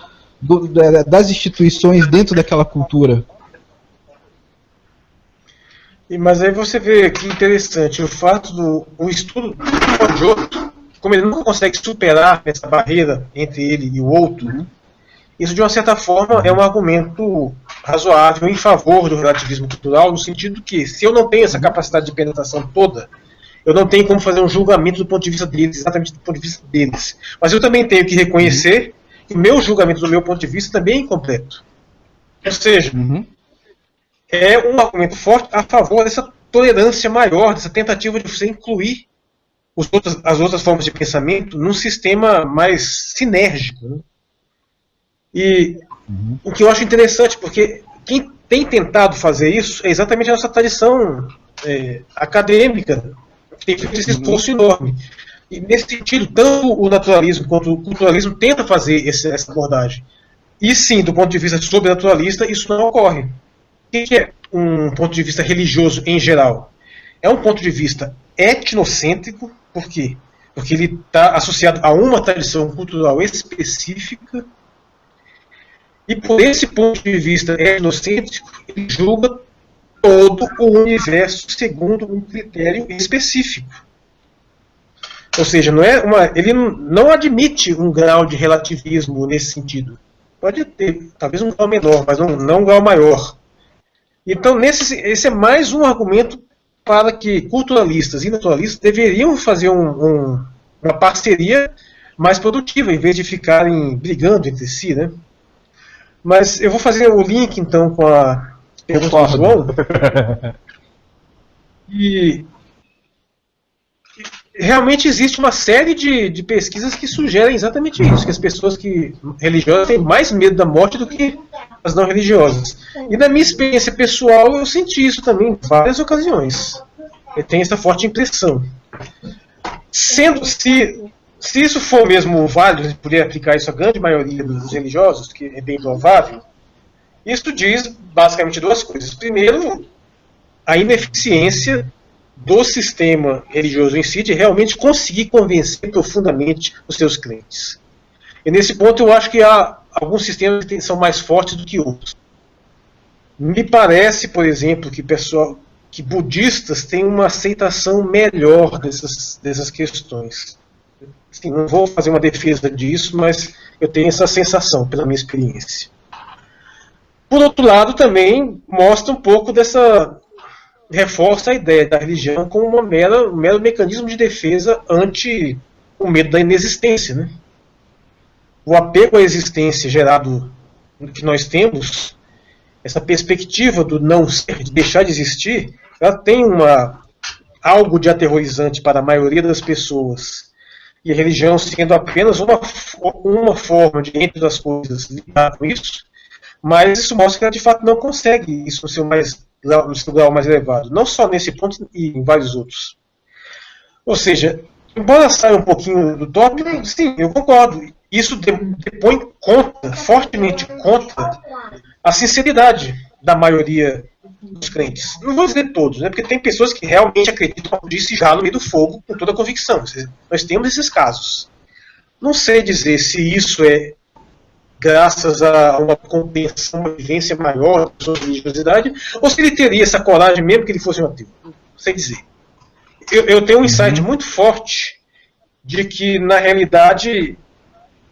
das instituições dentro daquela cultura. Mas aí você vê que interessante o fato do estudo de outro, como ele não consegue superar essa barreira entre ele e o outro, isso de uma certa forma é um argumento razoável em favor do relativismo cultural, no sentido que, se eu não tenho essa capacidade de penetração toda, eu não tenho como fazer um julgamento do ponto de vista deles, exatamente do ponto de vista deles. Mas eu também tenho que reconhecer que o meu julgamento do meu ponto de vista também é incompleto. Ou seja, é um argumento forte a favor dessa tolerância maior, dessa tentativa de você incluir as outras formas de pensamento num sistema mais sinérgico, né? E o que eu acho interessante, porque quem tem tentado fazer isso é exatamente a nossa tradição acadêmica, que tem feito esse esforço enorme. E nesse sentido, tanto o naturalismo quanto o culturalismo tenta fazer essa abordagem. E sim, do ponto de vista sobrenaturalista, isso não ocorre. O que é um ponto de vista religioso em geral? É um ponto de vista etnocêntrico. Por quê? Porque ele está associado a uma tradição cultural específica. E por esse ponto de vista etnocêntrico, ele julga todo o universo segundo um critério específico. Ou seja, ele não admite um grau de relativismo nesse sentido. Pode ter, talvez um grau menor, mas não um grau maior. Então, esse é mais um argumento para que culturalistas e naturalistas deveriam fazer uma parceria mais produtiva, em vez de ficarem brigando entre si, né? Mas eu vou fazer o link, então, com a pergunta do João. E realmente existe uma série de pesquisas que sugerem exatamente isso, que as pessoas religiosas têm mais medo da morte do que as não religiosas. E na minha experiência pessoal, eu senti isso também em várias ocasiões. Eu tenho essa forte impressão. Se isso for mesmo válido, se puder aplicar isso à grande maioria dos religiosos, que é bem provável, isso diz basicamente duas coisas. Primeiro, a ineficiência do sistema religioso em si de realmente conseguir convencer profundamente os seus crentes. E nesse ponto eu acho que há alguns sistemas que são mais fortes do que outros. Me parece, por exemplo, que budistas têm uma aceitação melhor dessas questões. Assim, não vou fazer uma defesa disso, mas eu tenho essa sensação, pela minha experiência. Por outro lado, também mostra um pouco reforça a ideia da religião como um mero mecanismo de defesa ante o medo da inexistência, né? O apego à existência gerado que nós temos, essa perspectiva do não ser, de deixar de existir, ela tem algo de aterrorizante para a maioria das pessoas. E a religião sendo apenas uma forma de, entre as coisas, lidar com isso, mas isso mostra que ela de fato não consegue isso no seu grau mais elevado. Não só nesse ponto e em vários outros. Ou seja, embora saia um pouquinho do tópico, sim, eu concordo. Isso depõe fortemente contra a sinceridade da maioria dos crentes. Não vou dizer todos, né? Porque tem pessoas que realmente acreditam, como disse, já no meio do fogo, com toda a convicção. Nós temos esses casos. Não sei dizer se isso é graças a uma compreensão, uma vivência maior da sua religiosidade, ou se ele teria essa coragem mesmo que ele fosse um ateu. Não sei dizer. Eu tenho um insight muito forte de que, na realidade,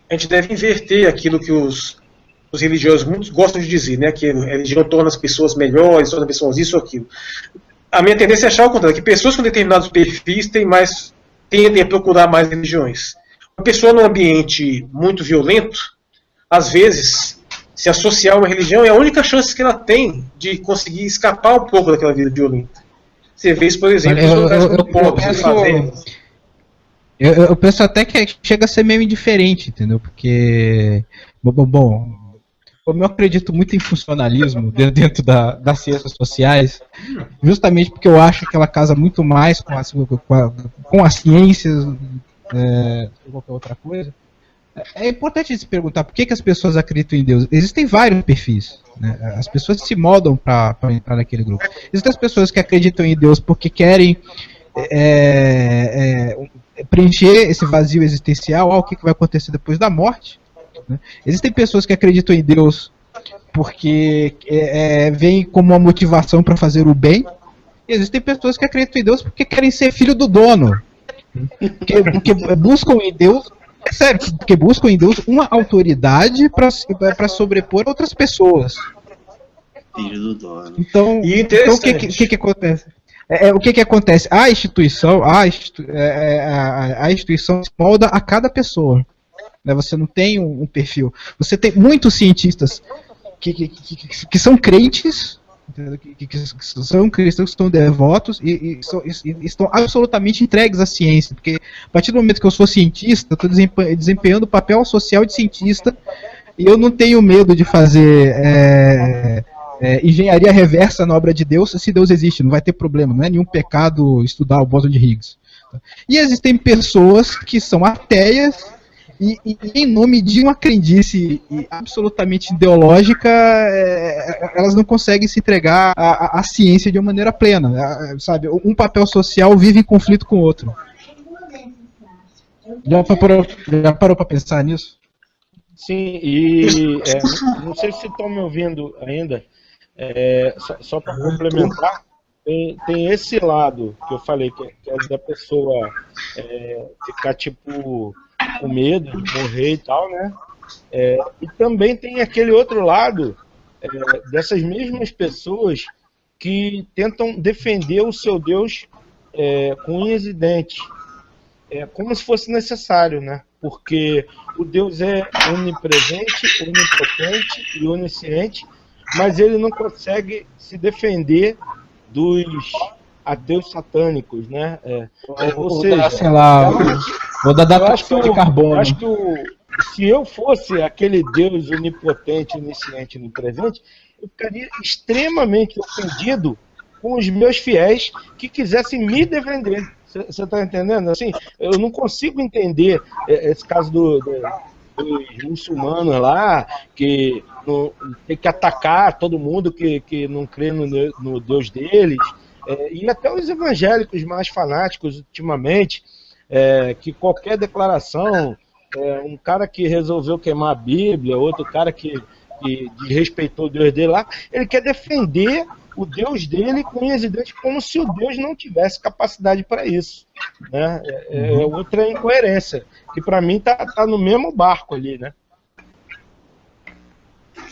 a gente deve inverter aquilo que os religiosos muitos gostam de dizer, né? Que a religião torna as pessoas melhores, torna as pessoas isso ou aquilo. A minha tendência é achar o contrário, que pessoas com determinados perfis tendem a procurar mais religiões. Uma pessoa num ambiente muito violento, às vezes, se associar a uma religião é a única chance que ela tem de conseguir escapar um pouco daquela vida violenta. Você vê isso, por exemplo, nos lugares muito pobres, favelas. Eu penso até que chega a ser meio indiferente, entendeu? Porque, bom, como eu acredito muito em funcionalismo dentro das ciências sociais, justamente porque eu acho que ela casa muito mais com as ciências do que qualquer outra coisa, é importante se perguntar por que as pessoas acreditam em Deus. Existem vários perfis, né? As pessoas se moldam para entrar naquele grupo. Existem as pessoas que acreditam em Deus porque querem preencher esse vazio existencial, o que vai acontecer depois da morte, né? Existem pessoas que acreditam em Deus porque vem como uma motivação para fazer o bem, e existem pessoas que acreditam em Deus porque querem ser filho do dono, porque buscam em Deus, sério, porque buscam em Deus uma autoridade para sobrepor outras pessoas. Filho do dono. Então o que acontece? O que acontece? A instituição se molda a cada pessoa. Né? Você não tem um perfil. Você tem muitos cientistas que são crentes, que são cristãos, que estão devotos e estão absolutamente entregues à ciência. Porque a partir do momento que eu sou cientista, eu estou desempenhando o papel social de cientista, e eu não tenho medo de fazer engenharia reversa na obra de Deus, se Deus existe, não vai ter problema, não é nenhum pecado estudar o bóson de Higgs. E existem pessoas que são ateias e em nome de uma crendice absolutamente ideológica, elas não conseguem se entregar à ciência de uma maneira plena, sabe? Um papel social vive em conflito com o outro. Já parou para pensar nisso? Sim, e não sei se estão me ouvindo ainda. Só para complementar, tem esse lado que eu falei, que é da pessoa ficar tipo com medo de morrer e tal, né? E também tem aquele outro lado dessas mesmas pessoas que tentam defender o seu Deus com unhas e dentes, como se fosse necessário, né? Porque o Deus é onipresente, onipotente e onisciente, mas ele não consegue se defender dos ateus satânicos, né? Ou seja, sei lá, vou dar eu acho datação de carbono. acho que se eu fosse aquele Deus onipotente, onisciente e onipresente, eu ficaria extremamente ofendido com os meus fiéis que quisessem me defender. Você está entendendo? Assim, eu não consigo entender esse caso dos muçulmanos lá, que tem que atacar todo mundo que não crê no Deus deles, e até os evangélicos mais fanáticos ultimamente, que qualquer declaração, um cara que resolveu queimar a Bíblia, outro cara que desrespeitou o Deus dele lá, ele quer defender o Deus dele com unhas e dentes, como se o Deus não tivesse capacidade para isso, né? É outra incoerência, que para mim tá no mesmo barco ali, né?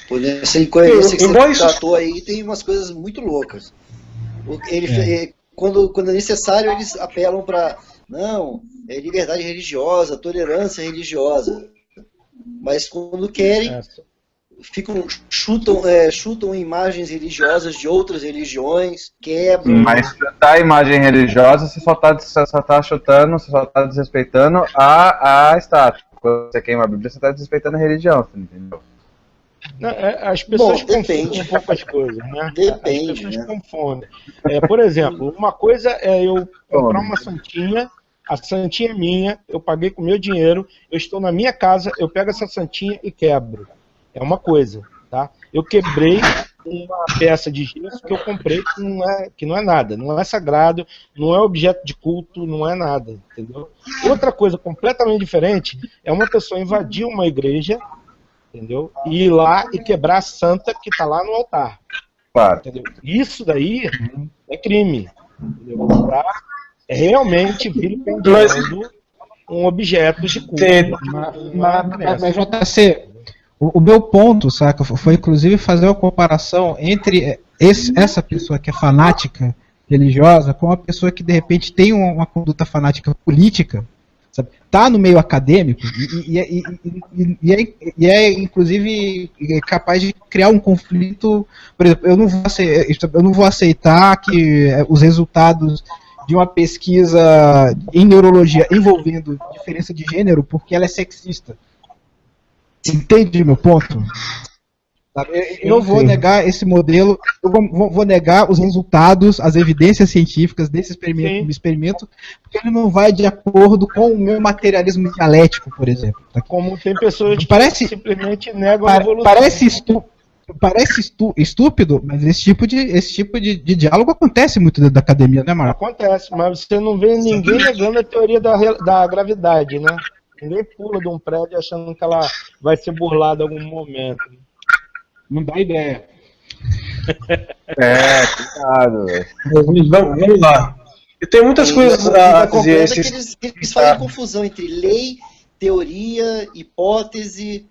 Por essa incoerência que você tratou aí, tem umas coisas muito loucas. Quando é necessário, eles apelam para liberdade religiosa, tolerância religiosa, mas quando querem, chutam imagens religiosas de outras religiões, quebram. Mas chutar a imagem religiosa, você só tá chutando, você só tá desrespeitando a estátua. Quando você queima a Bíblia, você tá desrespeitando a religião, você entendeu? Não, as pessoas confundem um pouco as coisas, né? Depende, as pessoas confundem. Por exemplo, uma coisa é eu comprar uma santinha, a santinha é minha, eu paguei com o meu dinheiro, eu estou na minha casa, eu pego essa santinha e quebro. É uma coisa, tá? Eu quebrei uma peça de gesso que eu comprei que não é nada, não é sagrado, não é objeto de culto, não é nada, entendeu? Outra coisa completamente diferente é uma pessoa invadir uma igreja, entendeu? E ir lá e quebrar a santa que está lá no altar. Claro. Entendeu? Isso daí é crime. Entendeu? Realmente vilipendiando um objeto de culto. Mas JC, o meu ponto, saca, foi inclusive fazer uma comparação entre essa pessoa que é fanática religiosa com uma pessoa que de repente tem uma conduta fanática política, sabe? Tá no meio acadêmico e é inclusive capaz de criar um conflito. Por exemplo, eu não vou aceitar que os resultados de uma pesquisa em neurologia envolvendo diferença de gênero porque ela é sexista. Entende meu ponto? Eu vou negar esse modelo, eu vou negar os resultados, as evidências científicas desse experimento, porque ele não vai de acordo com o meu materialismo dialético, por exemplo. Como tem pessoas que simplesmente negam a evolução. Parece estúpido, mas esse tipo de diálogo acontece muito dentro da academia, né, Marco? Acontece, mas você não vê ninguém negando a teoria da gravidade, né? Ninguém pula de um prédio achando que ela vai ser burlada em algum momento. Não dá ideia. Cuidado, velho. Vamos lá. Eu tenho muitas coisas a dizer. Eles fazem confusão entre lei, teoria, hipótese,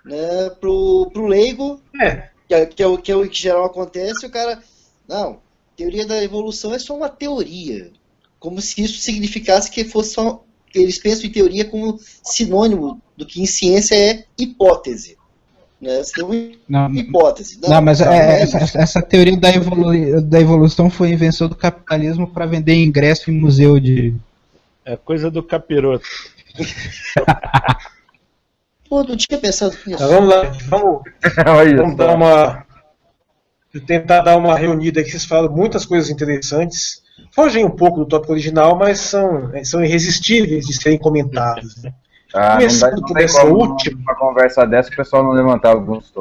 né? Pro leigo, que é o que geral acontece, o cara... Não, teoria da evolução é só uma teoria. Como se isso significasse que fosse só... Eles pensam em teoria como sinônimo do que em ciência é hipótese. Né? Você tem uma hipótese. Mas essa teoria da evolução foi invenção do capitalismo para vender ingresso em museu de... É coisa do capiroto. Pô, não tinha pensado nisso. Vamos lá, vamos tentar dar uma reunida aqui. Vocês falam muitas coisas interessantes. Fogem um pouco do tópico original, mas são irresistíveis de serem comentados. Né? Começando por essa última. Uma conversa dessa, o pessoal não levantar alguns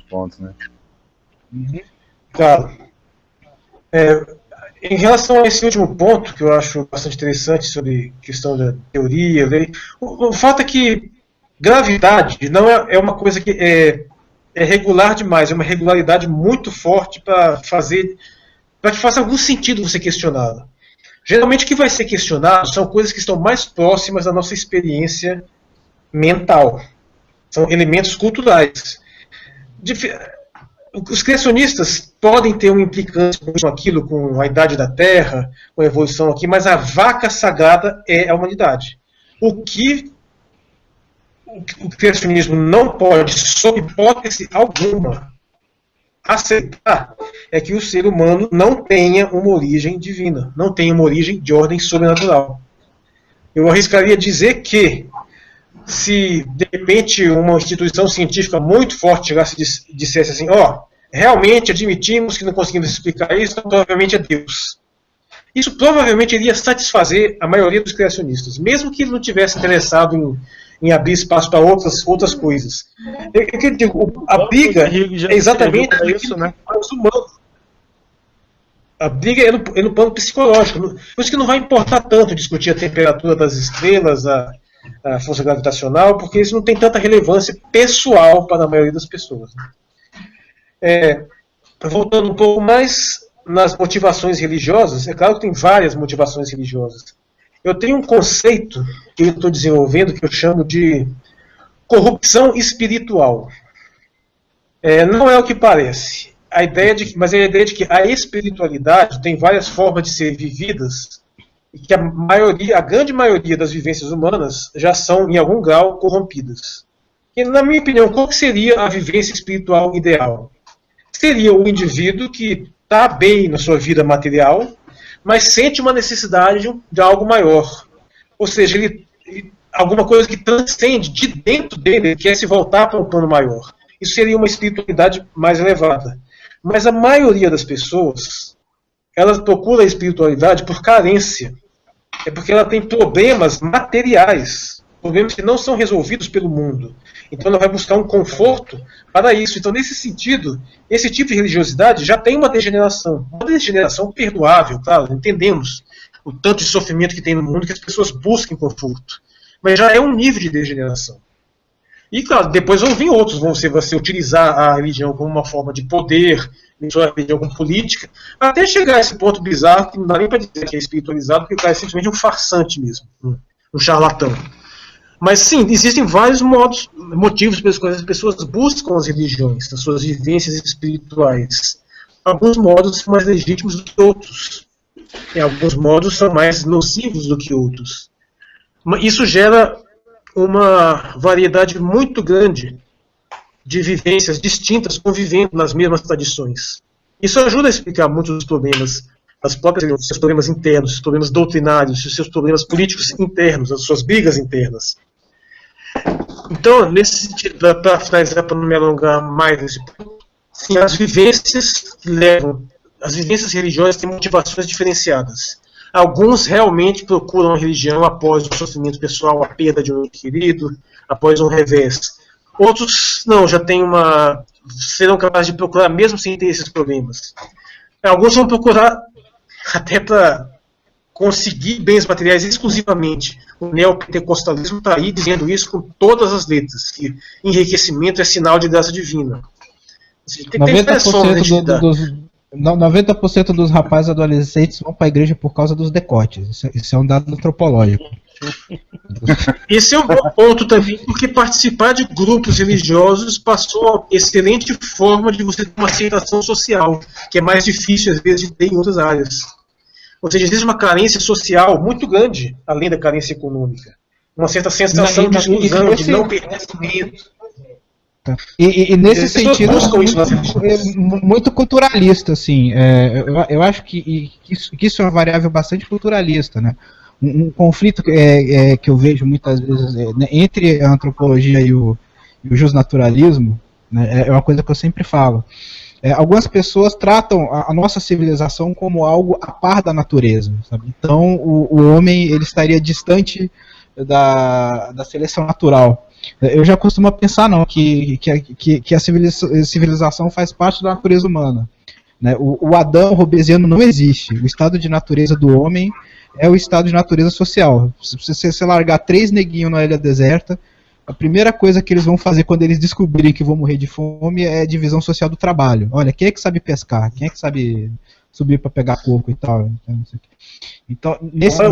pontos, né? Claro. Em relação a esse último ponto, que eu acho bastante interessante sobre questão da teoria, lei, o fato é que gravidade não é uma coisa que é regular demais, é uma regularidade muito forte para que faça algum sentido você questioná-la. Geralmente o que vai ser questionado são coisas que estão mais próximas da nossa experiência mental. São elementos culturais. os criacionistas podem ter uma implicância com aquilo, com a idade da Terra, com a evolução aqui, mas a vaca sagrada é a humanidade. O que o criacionismo não pode, sob hipótese alguma, aceitar é que o ser humano não tenha uma origem divina, não tenha uma origem de ordem sobrenatural. Eu arriscaria dizer que, se de repente uma instituição científica muito forte chegasse e dissesse assim, realmente admitimos que não conseguimos explicar isso, então provavelmente é Deus. Isso provavelmente iria satisfazer a maioria dos criacionistas, mesmo que ele não tivesse interessado em abrir espaço para outras coisas. Eu digo, a briga é exatamente isso, né? Os humanos. A briga é no plano psicológico. Por isso que não vai importar tanto discutir a temperatura das estrelas, a força gravitacional, porque isso não tem tanta relevância pessoal para a maioria das pessoas. Voltando um pouco mais nas motivações religiosas, é claro que tem várias motivações religiosas. Eu tenho um conceito que eu estou desenvolvendo que eu chamo de corrupção espiritual. Não é o que parece. Mas é a ideia de que a espiritualidade tem várias formas de ser vividas e que a grande maioria das vivências humanas já são, em algum grau, corrompidas. E, na minha opinião, qual seria a vivência espiritual ideal? Seria o indivíduo que está bem na sua vida material, mas sente uma necessidade de algo maior. Ou seja, alguma coisa que transcende de dentro dele, ele quer se voltar para um plano maior. Isso seria uma espiritualidade mais elevada. Mas a maioria das pessoas, elas procuram a espiritualidade por carência. É porque ela tem problemas materiais, problemas que não são resolvidos pelo mundo. Então ela vai buscar um conforto para isso. Então, nesse sentido, esse tipo de religiosidade já tem uma degeneração perdoável, claro, entendemos o tanto de sofrimento que tem no mundo que as pessoas busquem conforto. Mas já é um nível de degeneração. E, claro, depois vão vir outros, você utilizar a religião como uma forma de poder, a religião como política, até chegar a esse ponto bizarro que não dá nem para dizer que é espiritualizado, porque o cara é simplesmente um farsante mesmo, um charlatão. Mas sim, existem vários motivos pelos quais as pessoas buscam as religiões, as suas vivências espirituais. Alguns modos são mais legítimos do que outros. E alguns modos são mais nocivos do que outros. Isso gera uma variedade muito grande de vivências distintas convivendo nas mesmas tradições. Isso ajuda a explicar muitos dos problemas das próprias, os seus problemas internos, os problemas doutrinários, os seus problemas políticos internos, as suas brigas internas. Então, nesse sentido, para finalizar, para não me alongar mais nesse ponto, sim, as vivências religiosas têm motivações diferenciadas. Alguns realmente procuram a religião após o sofrimento pessoal, a perda de um ente querido, após um revés. Outros não, serão capazes de procurar mesmo sem ter esses problemas. Alguns vão procurar até para conseguir bens materiais exclusivamente. O neopentecostalismo está aí dizendo isso com todas as letras, que enriquecimento é sinal de graça divina. Tem 90% dos rapazes adolescentes vão para a igreja por causa dos decotes. Isso é um dado antropológico. Esse é um bom ponto também, porque participar de grupos religiosos passou uma excelente forma de você ter uma aceitação social, que é mais difícil às vezes de ter em outras áreas. Ou seja, existe uma carência social muito grande, além da carência econômica. Uma certa sensação de exclusão, de não pertencimento. E nesse sentido, muito culturalista, assim. Eu acho que isso é uma variável bastante culturalista, né? Um conflito que eu vejo muitas vezes entre a antropologia e o justnaturalismo, né, é uma coisa que eu sempre falo. Algumas pessoas tratam a nossa civilização como algo a par da natureza, sabe? Então o homem ele estaria distante da seleção natural. Eu já costumo pensar que a civilização faz parte da natureza humana, né? O Adão robesiano não existe. O estado de natureza do homem é o estado de natureza social. Se você largar 3 neguinhos na ilha deserta, a primeira coisa que eles vão fazer quando eles descobrirem que vão morrer de fome é a divisão social do trabalho. Olha, quem é que sabe pescar? Quem é que sabe subir para pegar coco e tal? Então, nesse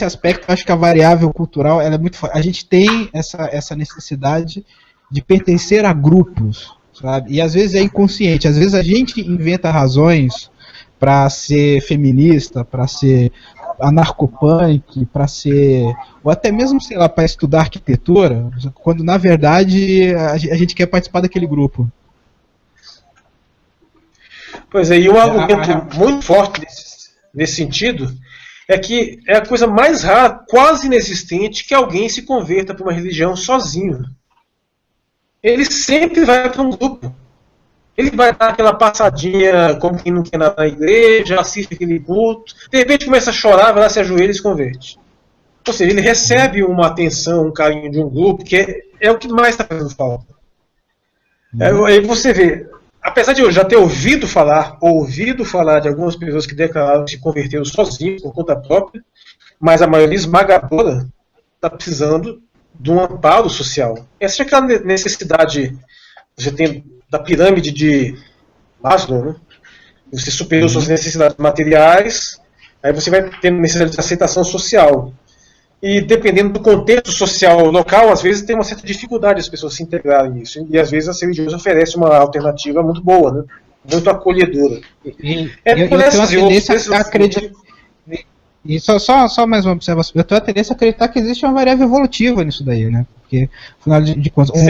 aspecto, acho que a variável cultural ela é muito forte. A gente tem essa necessidade de pertencer a grupos, sabe? E às vezes é inconsciente, às vezes a gente inventa razões para ser feminista, para ser anarcopunk, para ser, ou até mesmo, sei lá, para estudar arquitetura, quando na verdade a gente quer participar daquele grupo. Pois é, e um argumento muito forte nesse sentido é que é a coisa mais rara, quase inexistente, que alguém se converta para uma religião sozinho. Ele sempre vai para um grupo. Ele vai dar aquela passadinha como quem não quer nada na igreja, assiste aquele culto, de repente começa a chorar, vai lá, se ajoelha e se converte. Ou seja, ele recebe uma atenção, um carinho de um grupo, que é o que mais está fazendo falta. Aí você vê, apesar de eu já ter ouvido falar de algumas pessoas que declararam que se converteram sozinhos, por conta própria, mas a maioria esmagadora está precisando de um amparo social. Essa é aquela necessidade que você tem da pirâmide de Maslow, né? Você superou suas necessidades materiais, aí você vai ter necessidade de aceitação social. E dependendo do contexto social local, às vezes tem uma certa dificuldade as pessoas se integrarem nisso. E às vezes a religião oferece uma alternativa muito boa, né? Muito acolhedora. Eu tenho a tendência a acreditar. E só mais uma observação. Eu tenho a tendência a acreditar que existe uma variável evolutiva nisso daí, né? Porque, afinal de contas,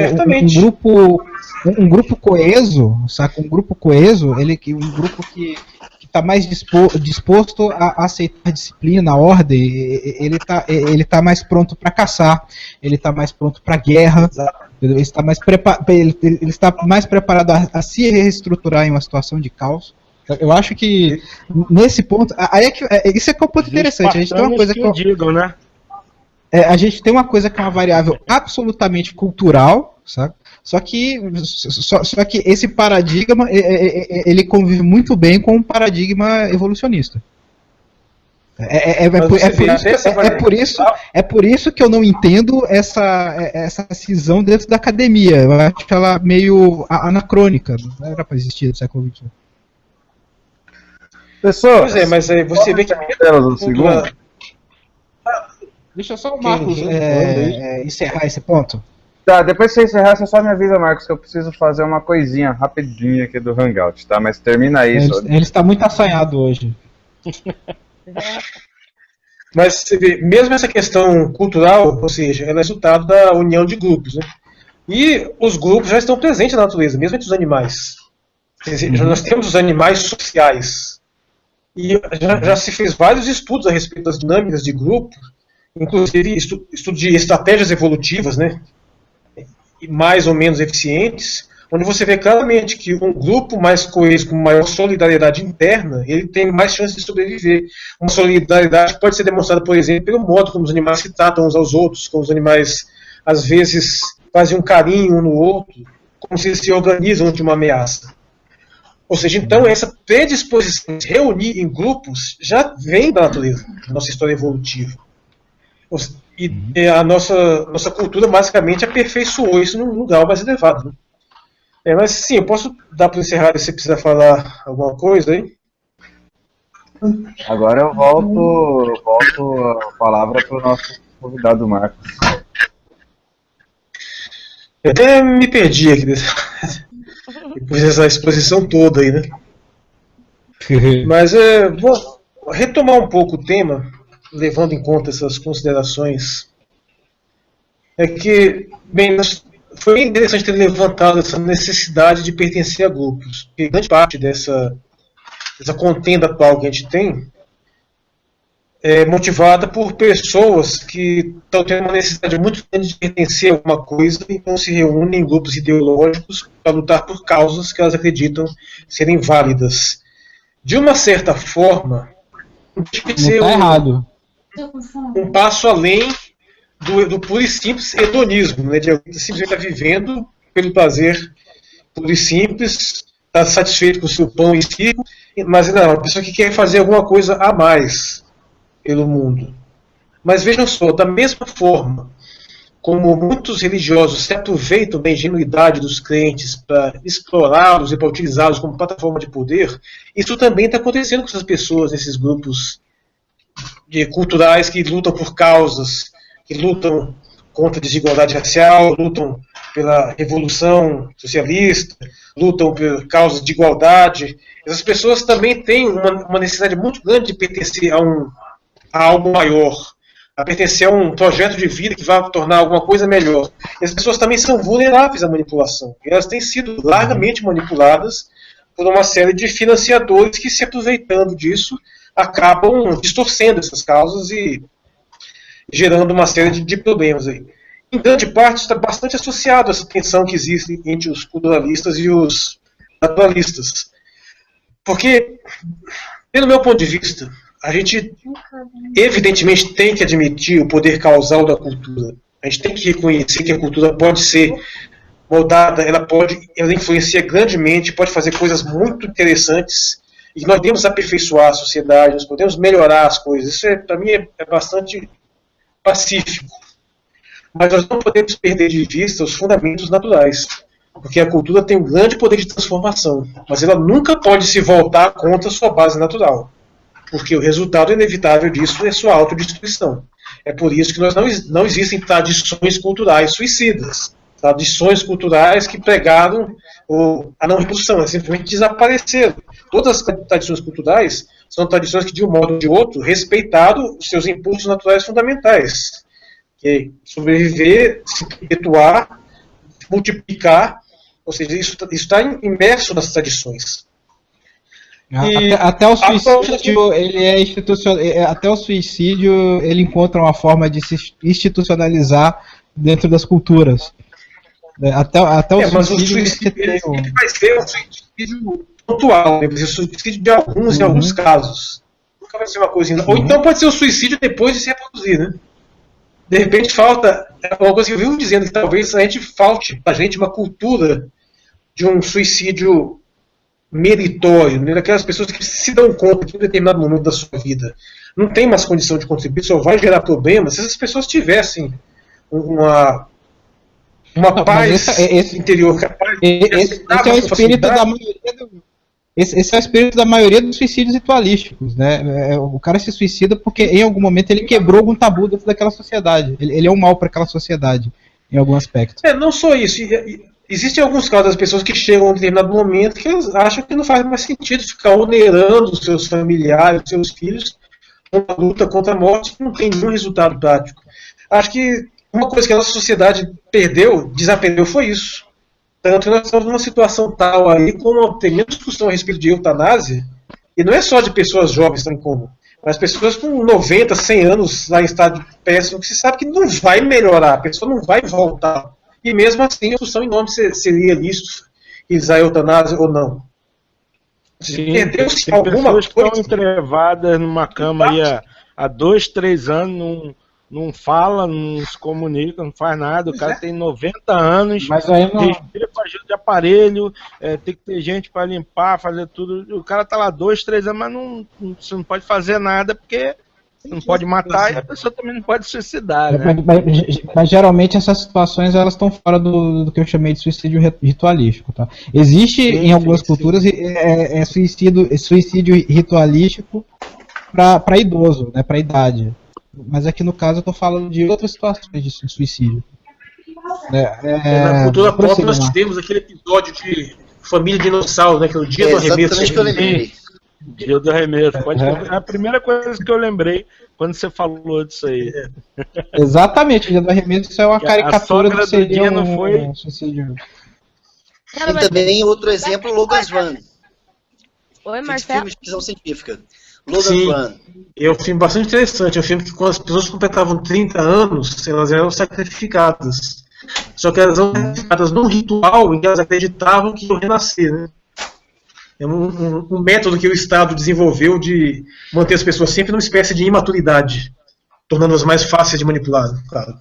um grupo coeso, saca? Um grupo coeso, um grupo que está mais disposto a aceitar a disciplina, a ordem, ele tá mais pronto para caçar, ele está mais pronto para guerra, ele está mais preparado a se reestruturar em uma situação de caos. Eu acho que nesse ponto, isso é que é um ponto interessante. A gente tem uma coisa que digam, né? A gente tem uma coisa que é uma variável absolutamente cultural, sabe? Só que esse paradigma ele convive muito bem com um paradigma evolucionista. É por isso que eu não entendo essa cisão dentro da academia. Eu acho ela meio anacrônica. Não era para existir no século XXI. Pessoal, pois é, mas aí você vê que deixa só o Marcos encerrar esse ponto. Tá, depois que você encerrar, você só me avisa, Marcos, que eu preciso fazer uma coisinha rapidinha aqui do Hangout, tá? Mas termina aí. Ele está muito assanhado hoje. Mas você vê, mesmo essa questão cultural, ou seja, ela é resultado da união de grupos, né? E os grupos já estão presentes na natureza, mesmo entre os animais. Quer dizer, nós temos os animais sociais. E já se fez vários estudos a respeito das dinâmicas de grupo, inclusive estudo de estratégias evolutivas, né? Mais ou menos eficientes, onde você vê claramente que um grupo mais coeso, com maior solidariedade interna, ele tem mais chance de sobreviver. Uma solidariedade pode ser demonstrada, por exemplo, pelo modo como os animais se tratam uns aos outros, como os animais, às vezes, fazem um carinho um no outro, como se eles se organizam de uma ameaça. Ou seja, então, essa predisposição de se reunir em grupos já vem da natureza, da nossa história evolutiva. E a nossa cultura basicamente aperfeiçoou isso num grau mais elevado. Né? Mas sim, eu posso dar para encerrar se você precisar falar alguma coisa aí? Agora eu volto a palavra para o nosso convidado Marcos. Eu até me perdi aqui depois dessa exposição toda aí, né? Mas vou retomar um pouco o tema, levando em conta essas considerações. É que, bem, foi interessante ter levantado essa necessidade de pertencer a grupos. Porque grande parte dessa contenda atual que a gente tem é motivada por pessoas que estão tendo uma necessidade muito grande de pertencer a alguma coisa e então se reúnem em grupos ideológicos para lutar por causas que elas acreditam serem válidas. De uma certa forma, não está errado. Um passo além do puro e simples hedonismo, né, de simplesmente estar vivendo pelo prazer puro e simples, estar satisfeito com o seu pão e circo, mas não, uma pessoa que quer fazer alguma coisa a mais pelo mundo. Mas vejam só, da mesma forma como muitos religiosos se aproveitam da ingenuidade dos crentes para explorá-los e para utilizá-los como plataforma de poder, isso também está acontecendo com essas pessoas, nesses grupos culturais que lutam por causas, que lutam contra a desigualdade racial, lutam pela revolução socialista, lutam por causas de igualdade. Essas pessoas também têm uma necessidade muito grande de pertencer a algo maior, a pertencer a um projeto de vida que vai tornar alguma coisa melhor. Essas pessoas também são vulneráveis à manipulação. E elas têm sido largamente manipuladas por uma série de financiadores que, se aproveitando disso, acabam distorcendo essas causas e gerando uma série de problemas aí. Em grande parte está bastante associado a essa tensão que existe entre os culturalistas e os naturalistas. Porque, pelo meu ponto de vista, a gente evidentemente tem que admitir o poder causal da cultura. A gente tem que reconhecer que a cultura pode ser moldada, ela influencia grandemente, pode fazer coisas muito interessantes, e nós podemos aperfeiçoar a sociedade, nós podemos melhorar as coisas. Isso, para mim, é bastante pacífico. Mas nós não podemos perder de vista os fundamentos naturais, porque a cultura tem um grande poder de transformação, mas ela nunca pode se voltar contra a sua base natural, porque o resultado inevitável disso é sua autodestruição. É por isso que não existem tradições culturais suicidas, tradições culturais que pregaram a não revolução, elas simplesmente desapareceram. Todas as tradições culturais são tradições que, de um modo ou de outro, respeitaram os seus impulsos naturais fundamentais, que é sobreviver, se perpetuar, multiplicar, ou seja, isso está imerso nas tradições. Até o suicídio, ele é institucional. Até o suicídio, ele encontra uma forma de se institucionalizar dentro das culturas. Até o mas o suicídio ele vai ser um suicídio pontual, né? Vai ser o suicídio de alguns em alguns casos. Nunca vai ser uma coisa. Ou então pode ser o suicídio depois de se reproduzir, né? De repente falta. Uma coisa que eu vivo dizendo que talvez falte a gente uma cultura de um suicídio meritório, né? Daquelas pessoas que se dão conta que em um determinado momento da sua vida não tem mais condição de contribuir, só vai gerar problemas. Se essas pessoas tivessem uma paz interior capaz de esse é o espírito da maioria esse é o espírito da maioria dos suicídios ritualísticos, né? O cara se suicida porque em algum momento ele quebrou algum tabu dentro daquela sociedade. Ele é um mal para aquela sociedade em algum aspecto. Não só isso. Existem alguns casos das pessoas que chegam a um determinado momento que elas acham que não faz mais sentido ficar onerando os seus familiares, os seus filhos, com a luta contra a morte que não tem nenhum resultado prático. Acho que uma coisa que a nossa sociedade desaprendeu foi isso. Tanto que nós estamos numa situação tal aí, como tem menos discussão a respeito de eutanásia, e não é só de pessoas jovens tão como, mas pessoas com 90, 100 anos lá em estado péssimo, que se sabe que não vai melhorar, a pessoa não vai voltar. E mesmo assim, a discussão em nome seria lícito realizar a eutanásia ou não. Perdeu-se alguma coisa. Pessoas que estão entrevadas numa cama aí há 2, 3 anos, não fala, não se comunica, não faz nada. O cara tem 90 anos, mas aí não... respira com ajuda de aparelho, tem que ter gente para limpar, fazer tudo. O cara tá lá 2, 3 anos, mas você não pode fazer nada porque não pode matar e a pessoa também não pode suicidar, né? Mas geralmente essas situações elas estão fora do que eu chamei de suicídio ritualístico, tá? Existe em algumas culturas suicídio ritualístico para idoso, né, para idade. Mas aqui no caso eu estou falando de outras situações de suicídio. Na cultura pop nós tivemos aquele episódio de Família Dinossauro, né, que é o Dia do Arremesso. Dia do Arremesso. É a primeira coisa que eu lembrei quando você falou disso aí. Exatamente, o Dia do Arremesso é uma caricatura do dia, não foi? Suicídio. Tem também outro exemplo, Logan's Run. Oi, Marcelo. Filme de ficção científica. Logan's Run. É um filme bastante interessante. É um filme que quando as pessoas completavam 30 anos, elas eram sacrificadas. Só que elas eram sacrificadas num ritual em que elas acreditavam que iam renascer, né? É um método que o Estado desenvolveu de manter as pessoas sempre numa espécie de imaturidade, tornando-as mais fáceis de manipular, claro.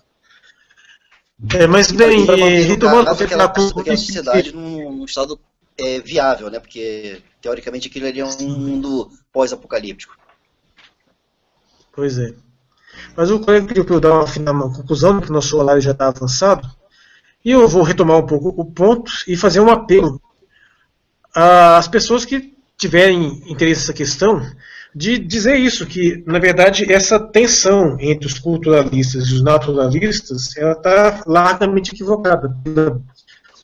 Mas bem, retomando aquela sociedade num estado viável, né? Porque teoricamente aquilo ali é um mundo pós-apocalíptico. Pois é. Mas o colega pediu para eu dar uma conclusão, porque o nosso horário já está avançado, e eu vou retomar um pouco o ponto e fazer um apelo às pessoas que tiverem interesse nessa questão de dizer isso, que, na verdade, essa tensão entre os culturalistas e os naturalistas, ela está largamente equivocada.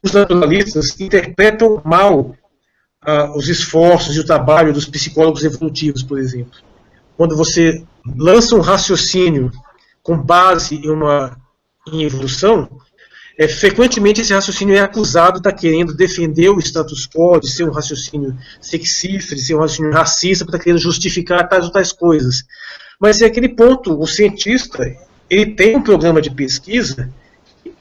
Os naturalistas interpretam mal os esforços e o trabalho dos psicólogos evolutivos, por exemplo. Quando você lança um raciocínio com base em evolução, frequentemente esse raciocínio é acusado de estar querendo defender o status quo, de ser um raciocínio sexista, de ser um raciocínio racista, para estar querendo justificar tais ou tais coisas. Mas é aquele ponto, o cientista, ele tem um programa de pesquisa,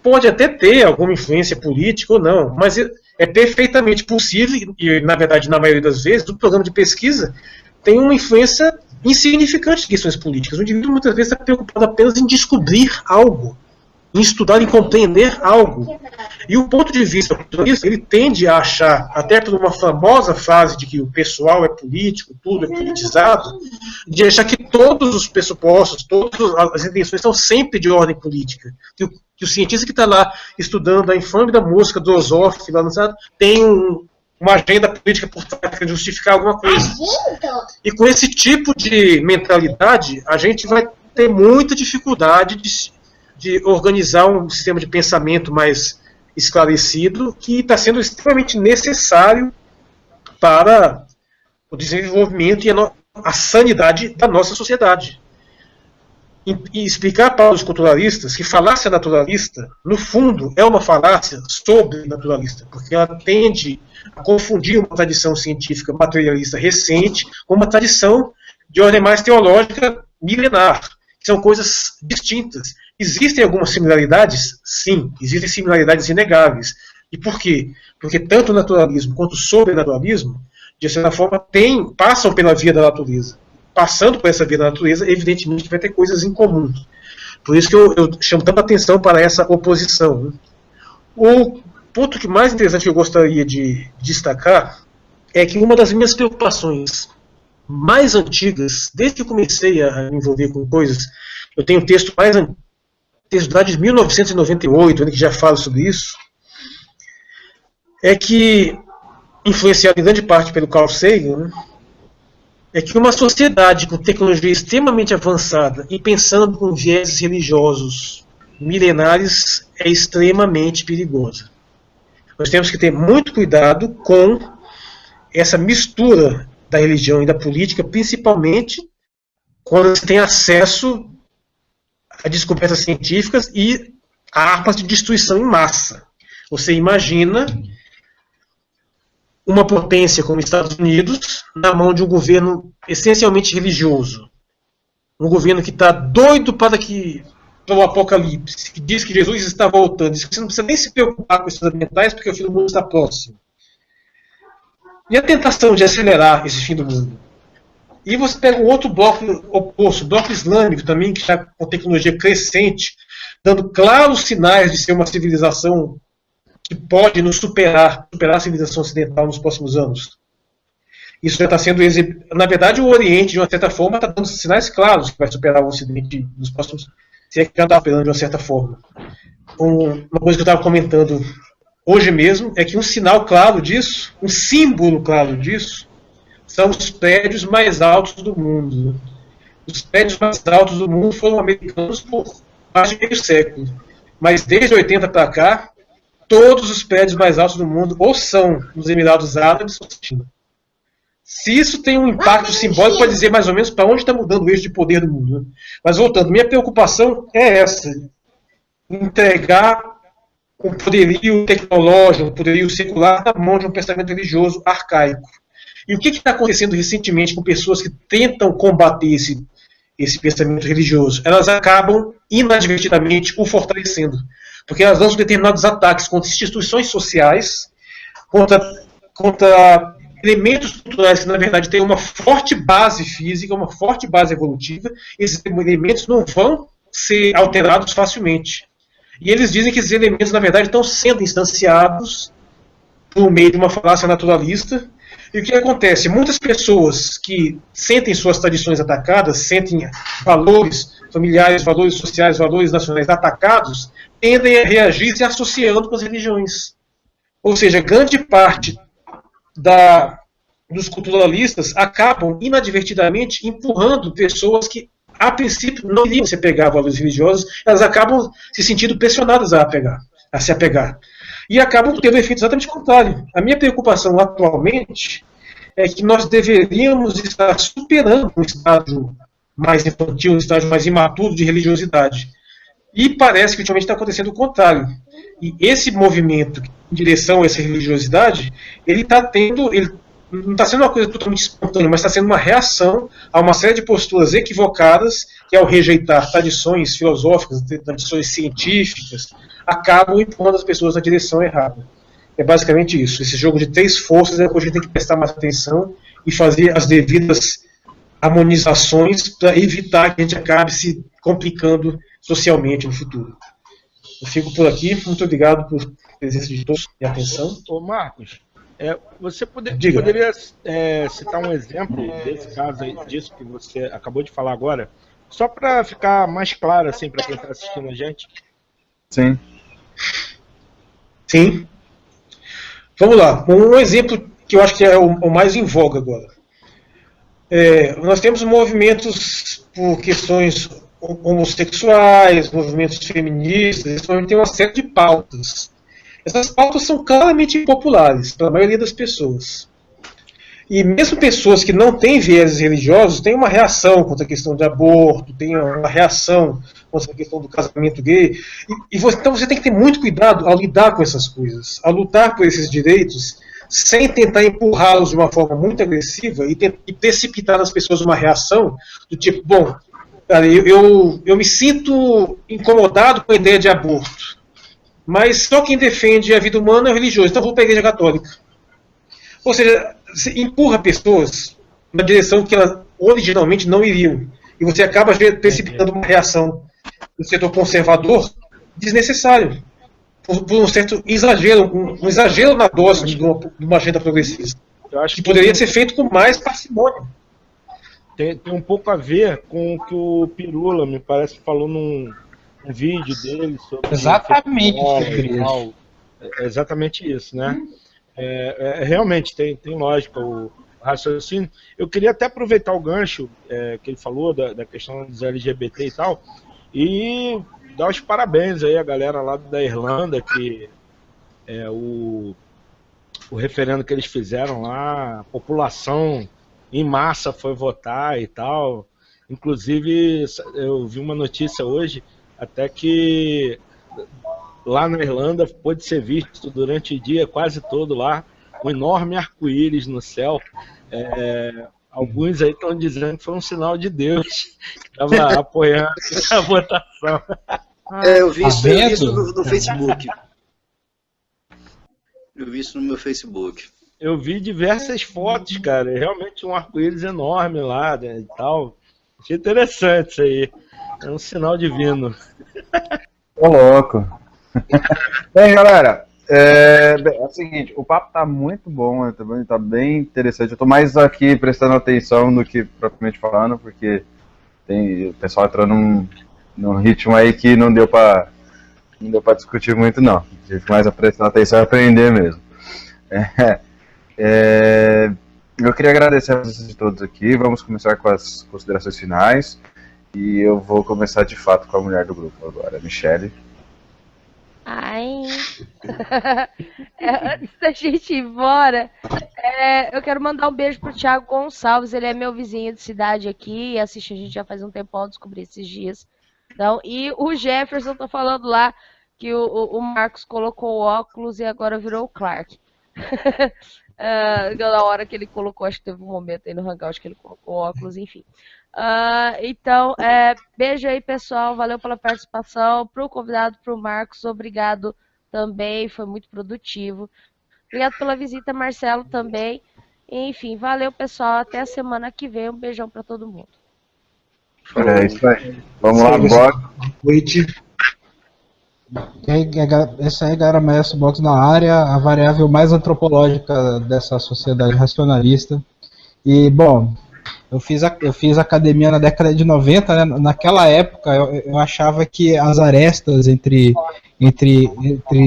pode até ter alguma influência política ou não, mas é perfeitamente possível, e na verdade, na maioria das vezes, o programa de pesquisa tem uma influência insignificante de questões políticas. O indivíduo muitas vezes está preocupado apenas em descobrir algo, em estudar, em compreender algo. E o ponto de vista culturalista, ele tende a achar, até por uma famosa frase de que o pessoal é político, tudo é politizado, de achar que todos os pressupostos, todas as intenções são sempre de ordem política. Que o cientista que está lá estudando a infame da música do Ozof, lá no estado, tem uma agenda política por trás para justificar alguma coisa. E com esse tipo de mentalidade, a gente vai ter muita dificuldade de organizar um sistema de pensamento mais esclarecido, que está sendo extremamente necessário para o desenvolvimento e a sanidade da nossa sociedade. E explicar para os culturalistas que falácia naturalista, no fundo, é uma falácia sobre naturalista, porque ela tende a confundir uma tradição científica materialista recente com uma tradição de ordem mais teológica milenar, que são coisas distintas. Existem algumas similaridades? Sim, existem similaridades inegáveis. E por quê? Porque tanto o naturalismo quanto o sobrenaturalismo, de certa forma, passam pela via da natureza. Passando por essa via da natureza, evidentemente vai ter coisas em comum. Por isso que eu chamo tanta atenção para essa oposição. Né? O ponto que mais interessante que eu gostaria de destacar é que uma das minhas preocupações mais antigas, desde que eu comecei a me envolver com coisas, eu tenho um texto de 1998, que já fala sobre isso, é que, influenciado em grande parte pelo Carl Sagan, né, é que uma sociedade com tecnologia extremamente avançada e pensando com vieses religiosos milenares é extremamente perigosa. Nós temos que ter muito cuidado com essa mistura da religião e da política, principalmente quando você tem acesso a descobertas científicas e a armas de destruição em massa. Você imagina uma potência como os Estados Unidos na mão de um governo essencialmente religioso. Um governo que está doido para o apocalipse, que diz que Jesus está voltando, diz que você não precisa nem se preocupar com questões ambientais porque o fim do mundo está próximo. E a tentação de acelerar esse fim do mundo? E você pega um outro bloco oposto, o bloco islâmico também, que está com tecnologia crescente, dando claros sinais de ser uma civilização que pode nos superar a civilização ocidental nos próximos anos. Isso já está sendo exibido. Na verdade, o Oriente, de uma certa forma, está dando sinais claros que vai superar o Ocidente nos próximos. Se é que já está operando de uma certa forma. Uma coisa que eu estava comentando hoje mesmo é que um sinal claro disso, um símbolo claro disso, são os prédios mais altos do mundo. Os prédios mais altos do mundo foram americanos por mais de meio século. Mas desde 80 para cá, todos os prédios mais altos do mundo ou são nos Emirados Árabes ou na China. Se isso tem um impacto simbólico, pode dizer mais ou menos para onde está mudando o eixo de poder do mundo. Né? Mas voltando, minha preocupação é essa: entregar um poderio tecnológico, um poderio secular na mão de um pensamento religioso arcaico. E o que está acontecendo recentemente com pessoas que tentam combater esse pensamento religioso? Elas acabam inadvertidamente o fortalecendo, porque elas lançam determinados ataques contra instituições sociais, contra elementos culturais que, na verdade, têm uma forte base física, uma forte base evolutiva. Esses elementos não vão ser alterados facilmente. E eles dizem que esses elementos, na verdade, estão sendo instanciados por meio de uma falácia naturalista. E o que acontece? Muitas pessoas que sentem suas tradições atacadas, sentem valores familiares, valores sociais, valores nacionais atacados, tendem a reagir se associando com as religiões. Ou seja, grande parte dos culturalistas acabam inadvertidamente empurrando pessoas que, a princípio, não iriam se apegar a valores religiosos, elas acabam se sentindo pressionadas a se apegar. E acabam tendo um efeito exatamente contrário. A minha preocupação atualmente é que nós deveríamos estar superando um estágio mais infantil, um estágio mais imaturo de religiosidade. E parece que ultimamente está acontecendo o contrário. E esse movimento em direção a essa religiosidade, ele não está sendo uma coisa totalmente espontânea, mas está sendo uma reação a uma série de posturas equivocadas, que ao rejeitar tradições filosóficas, tradições científicas, acabam empurrando as pessoas na direção errada. É basicamente isso. Esse jogo de 3 forças é que a gente tem que prestar mais atenção e fazer as devidas harmonizações para evitar que a gente acabe se complicando socialmente no futuro. Eu fico por aqui. Muito obrigado por presença de todos e atenção. Ô Marcos, você poderia citar um exemplo desse caso aí, disso que você acabou de falar agora, só para ficar mais claro assim para quem está assistindo a gente? Sim. Sim. Vamos lá. Um exemplo que eu acho que é o mais em voga agora. Nós temos movimentos por questões homossexuais, movimentos feministas, esse movimento tem uma série de pautas. Essas pautas são claramente impopulares para a maioria das pessoas. E mesmo pessoas que não têm vieses religiosos têm uma reação contra a questão de aborto, têm uma reação contra a questão do casamento gay. Então você tem que ter muito cuidado ao lidar com essas coisas, ao lutar por esses direitos, sem tentar empurrá-los de uma forma muito agressiva e precipitar nas pessoas uma reação do tipo, bom, cara, eu me sinto incomodado com a ideia de aborto, mas só quem defende a vida humana é o religioso, então eu vou para a Igreja Católica. Ou seja, você empurra pessoas na direção que elas originalmente não iriam. E você acaba precipitando uma reação do setor conservador desnecessário. Por um certo exagero, um exagero na dose de uma agenda progressista. Eu acho que poderia ser feito com mais parcimônia. Tem um pouco a ver com o que o Pirula, me parece, falou num vídeo dele sobre... Exatamente exatamente isso, né? Realmente tem lógica o raciocínio. Eu queria até aproveitar o gancho que ele falou da questão dos LGBT e tal, e dar os parabéns aí à galera lá da Irlanda, que o referendo que eles fizeram lá, a população em massa foi votar e tal. Inclusive, eu vi uma notícia hoje, até que lá na Irlanda pôde ser visto durante o dia quase todo lá, um enorme arco-íris no céu. Alguns aí estão dizendo que foi um sinal de Deus que estava apoiando a votação. Eu vi isso no Facebook. Eu vi isso no meu Facebook. Eu vi diversas fotos, cara. Realmente um arco-íris enorme lá, né, e tal. Achei interessante isso aí. É um sinal divino. Ô, louco. Bem, galera, é o seguinte, o papo tá muito bom, né, tá bem interessante. Eu tô mais aqui prestando atenção do que propriamente falando, porque tem o pessoal entrando num ritmo aí que não deu pra discutir muito, não. Tive mais a prestar atenção e aprender mesmo. Eu queria agradecer a presença de todos aqui. Vamos começar com as considerações finais. E eu vou começar de fato com a mulher do grupo agora, a Michele. Antes da gente ir embora, eu quero mandar um beijo pro Thiago Gonçalves. Ele é meu vizinho de cidade aqui e assiste a gente já faz um tempão, descobri esses dias. Então, e o Jefferson tá falando lá que o Marcos colocou o óculos e agora virou o Clark. Na hora que ele colocou, acho que teve um momento aí no Hangout que ele colocou o óculos, enfim. Então, beijo aí, pessoal. Valeu pela participação. Pro convidado, pro Marcos, obrigado também. Foi muito produtivo. Obrigado pela visita, Marcelo, também. Enfim, valeu, pessoal. Até a semana que vem. Um beijão pra todo mundo. É isso aí. Vamos lá, Box. Essa aí, galera, Maestro Box na área, a variável mais antropológica dessa sociedade racionalista. E, bom, eu fiz academia na década de 90, né? Naquela época eu achava que as arestas entre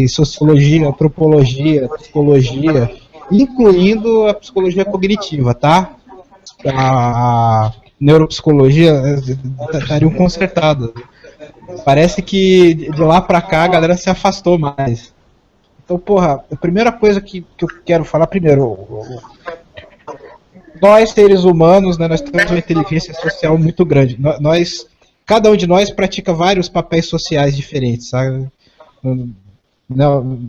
sociologia, antropologia, psicologia incluindo a psicologia cognitiva, tá? A neuropsicologia estariam consertadas. Parece que de lá pra cá a galera se afastou mais. Então, porra, a primeira coisa que eu quero falar primeiro, nós seres humanos, né, nós temos uma inteligência social muito grande. Cada um de nós pratica vários papéis sociais diferentes, sabe?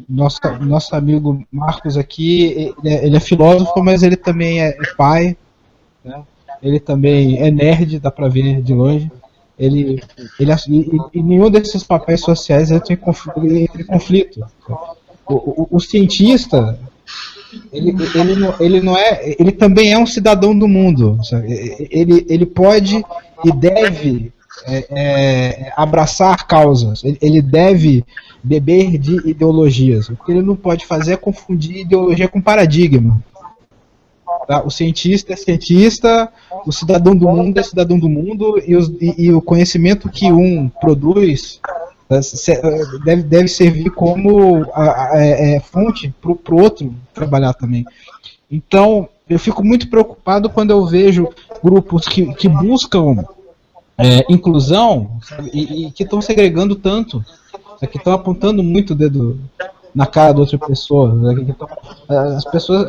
Nosso amigo Marcos aqui, ele é filósofo, mas ele também é pai, né? Ele também é nerd, dá pra ver de longe. E nenhum desses papéis sociais entra em conflito. O cientista, ele também é um cidadão do mundo, sabe? Ele pode e deve abraçar causas, ele deve beber de ideologias. O que ele não pode fazer é confundir ideologia com paradigma. Tá? O cientista é cientista, o cidadão do mundo é cidadão do mundo, e o conhecimento que um produz deve servir como fonte para o outro trabalhar também. Então, eu fico muito preocupado quando eu vejo grupos que buscam inclusão, sabe, e que estão segregando tanto, que estão apontando muito o dedo na cara da outra pessoa. As pessoas,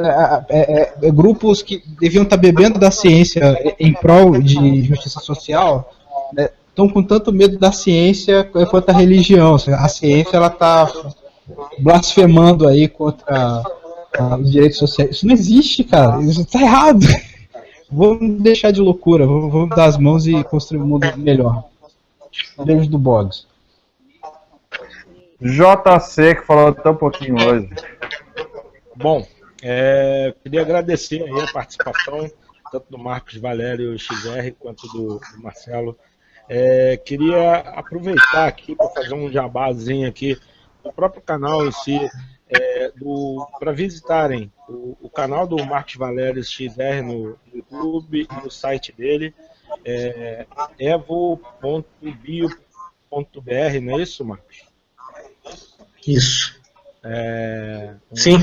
grupos que deviam estar bebendo da ciência em prol de justiça social, né, estão com tanto medo da ciência quanto a religião. A ciência, ela está blasfemando aí contra os direitos sociais. Isso não existe, cara. Isso está errado. Vamos deixar de loucura. Vamos dar as mãos e construir um mundo melhor. Beijo do Boggs. JC, que falou tão pouquinho hoje. Bom, queria agradecer aí a participação, tanto do Marcos Valério XR, quanto do Marcelo. Queria aproveitar aqui para fazer um jabazinho aqui do próprio canal em si, para visitarem o canal do Marcos Valério XR no YouTube e no site dele, evo.bio.br, não é isso, Marcos? Isso. Sim.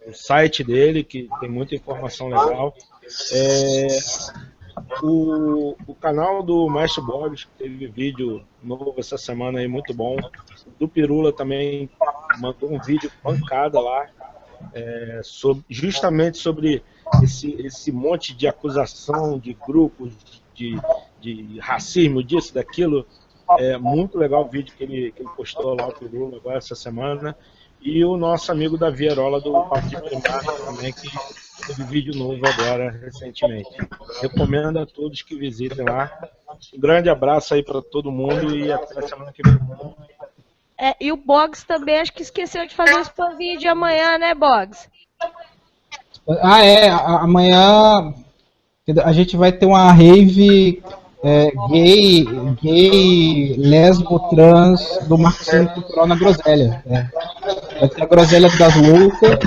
O site dele, que tem muita informação legal. O canal do Mestre Boggs, que teve vídeo novo essa semana aí, muito bom. Do Pirula também mandou um vídeo pancada lá, justamente sobre esse monte de acusação de grupos, de racismo, disso, daquilo. Muito legal o vídeo que ele postou lá, o Pirula, agora essa semana. E o nosso amigo Davi Arola, do Papo de Primário, também, que teve vídeo novo agora, recentemente. Recomendo a todos que visitem lá. Um grande abraço aí para todo mundo e até a semana que vem. E o Boggs também, acho que esqueceu de fazer o spam vídeo amanhã, né, Boggs? Amanhã a gente vai ter uma rave gay, lesbo, trans do marketing cultural na Groselha. Vai ter a Groselha das Loucas.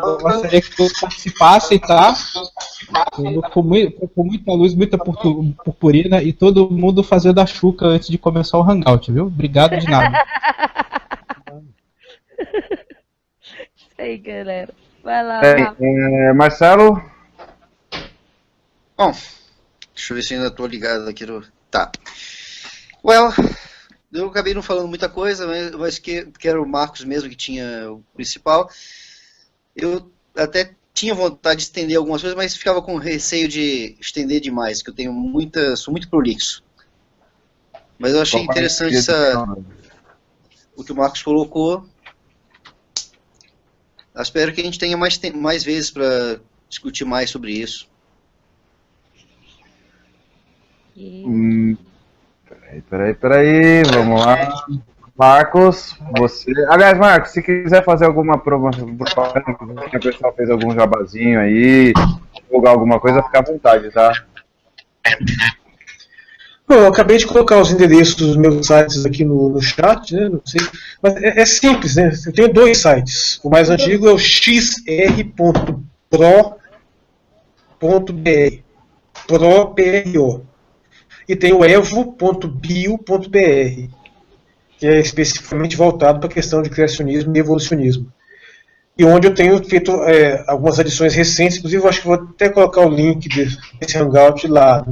Eu gostaria que todos participassem, tá? Com muita luz, muita purpurina e todo mundo fazendo a chuca antes de começar o hangout, viu? Obrigado de nada. Isso aí, galera. Vai lá. Marcelo? Bom, deixa eu ver se ainda estou ligado aqui no... Tá. Well, eu acabei não falando muita coisa, mas que era o Marcos mesmo que tinha o principal. Eu até tinha vontade de estender algumas coisas, mas ficava com receio de estender demais, que eu tenho sou muito prolixo. Mas eu achei interessante o que o Marcos colocou. Eu espero que a gente tenha mais vezes para discutir mais sobre isso. Peraí, vamos lá. Marcos, você... Aliás, Marcos, se quiser fazer alguma promoção, que o pessoal fez algum jabazinho aí, divulgar alguma coisa, fica à vontade, tá? Bom, eu acabei de colocar os endereços dos meus sites aqui no chat, né? Não sei, mas é simples, né? Eu tenho 2 sites. O mais antigo é o xr.pro.br, pro. E tem o evo.bio.br, que é especificamente voltado para a questão de criacionismo e evolucionismo. e onde eu tenho feito algumas adições recentes, inclusive eu acho que vou até colocar o link desse Hangout lá.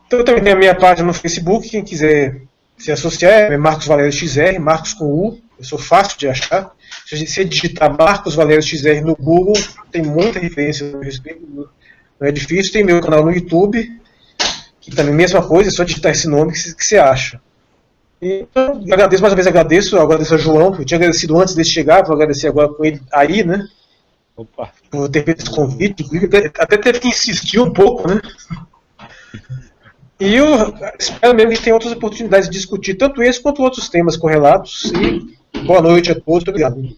Então eu também tenho a minha página no Facebook, quem quiser se associar é Marcos Valério XR, Marcos com U, eu sou fácil de achar. Se você digitar Marcos Valério XR no Google, tem muita referência a respeito, não é difícil. Tem meu canal no YouTube, que também é a mesma coisa, é só digitar esse nome que você acha. Então, eu agradeço mais uma vez, agradeço a João, eu tinha agradecido antes dele chegar, vou agradecer agora com ele aí, né? Opa. Por ter feito esse convite, até teve que insistir um pouco, né? E eu espero mesmo que tenha outras oportunidades de discutir tanto esse quanto outros temas correlatos. E boa noite a todos, muito obrigado.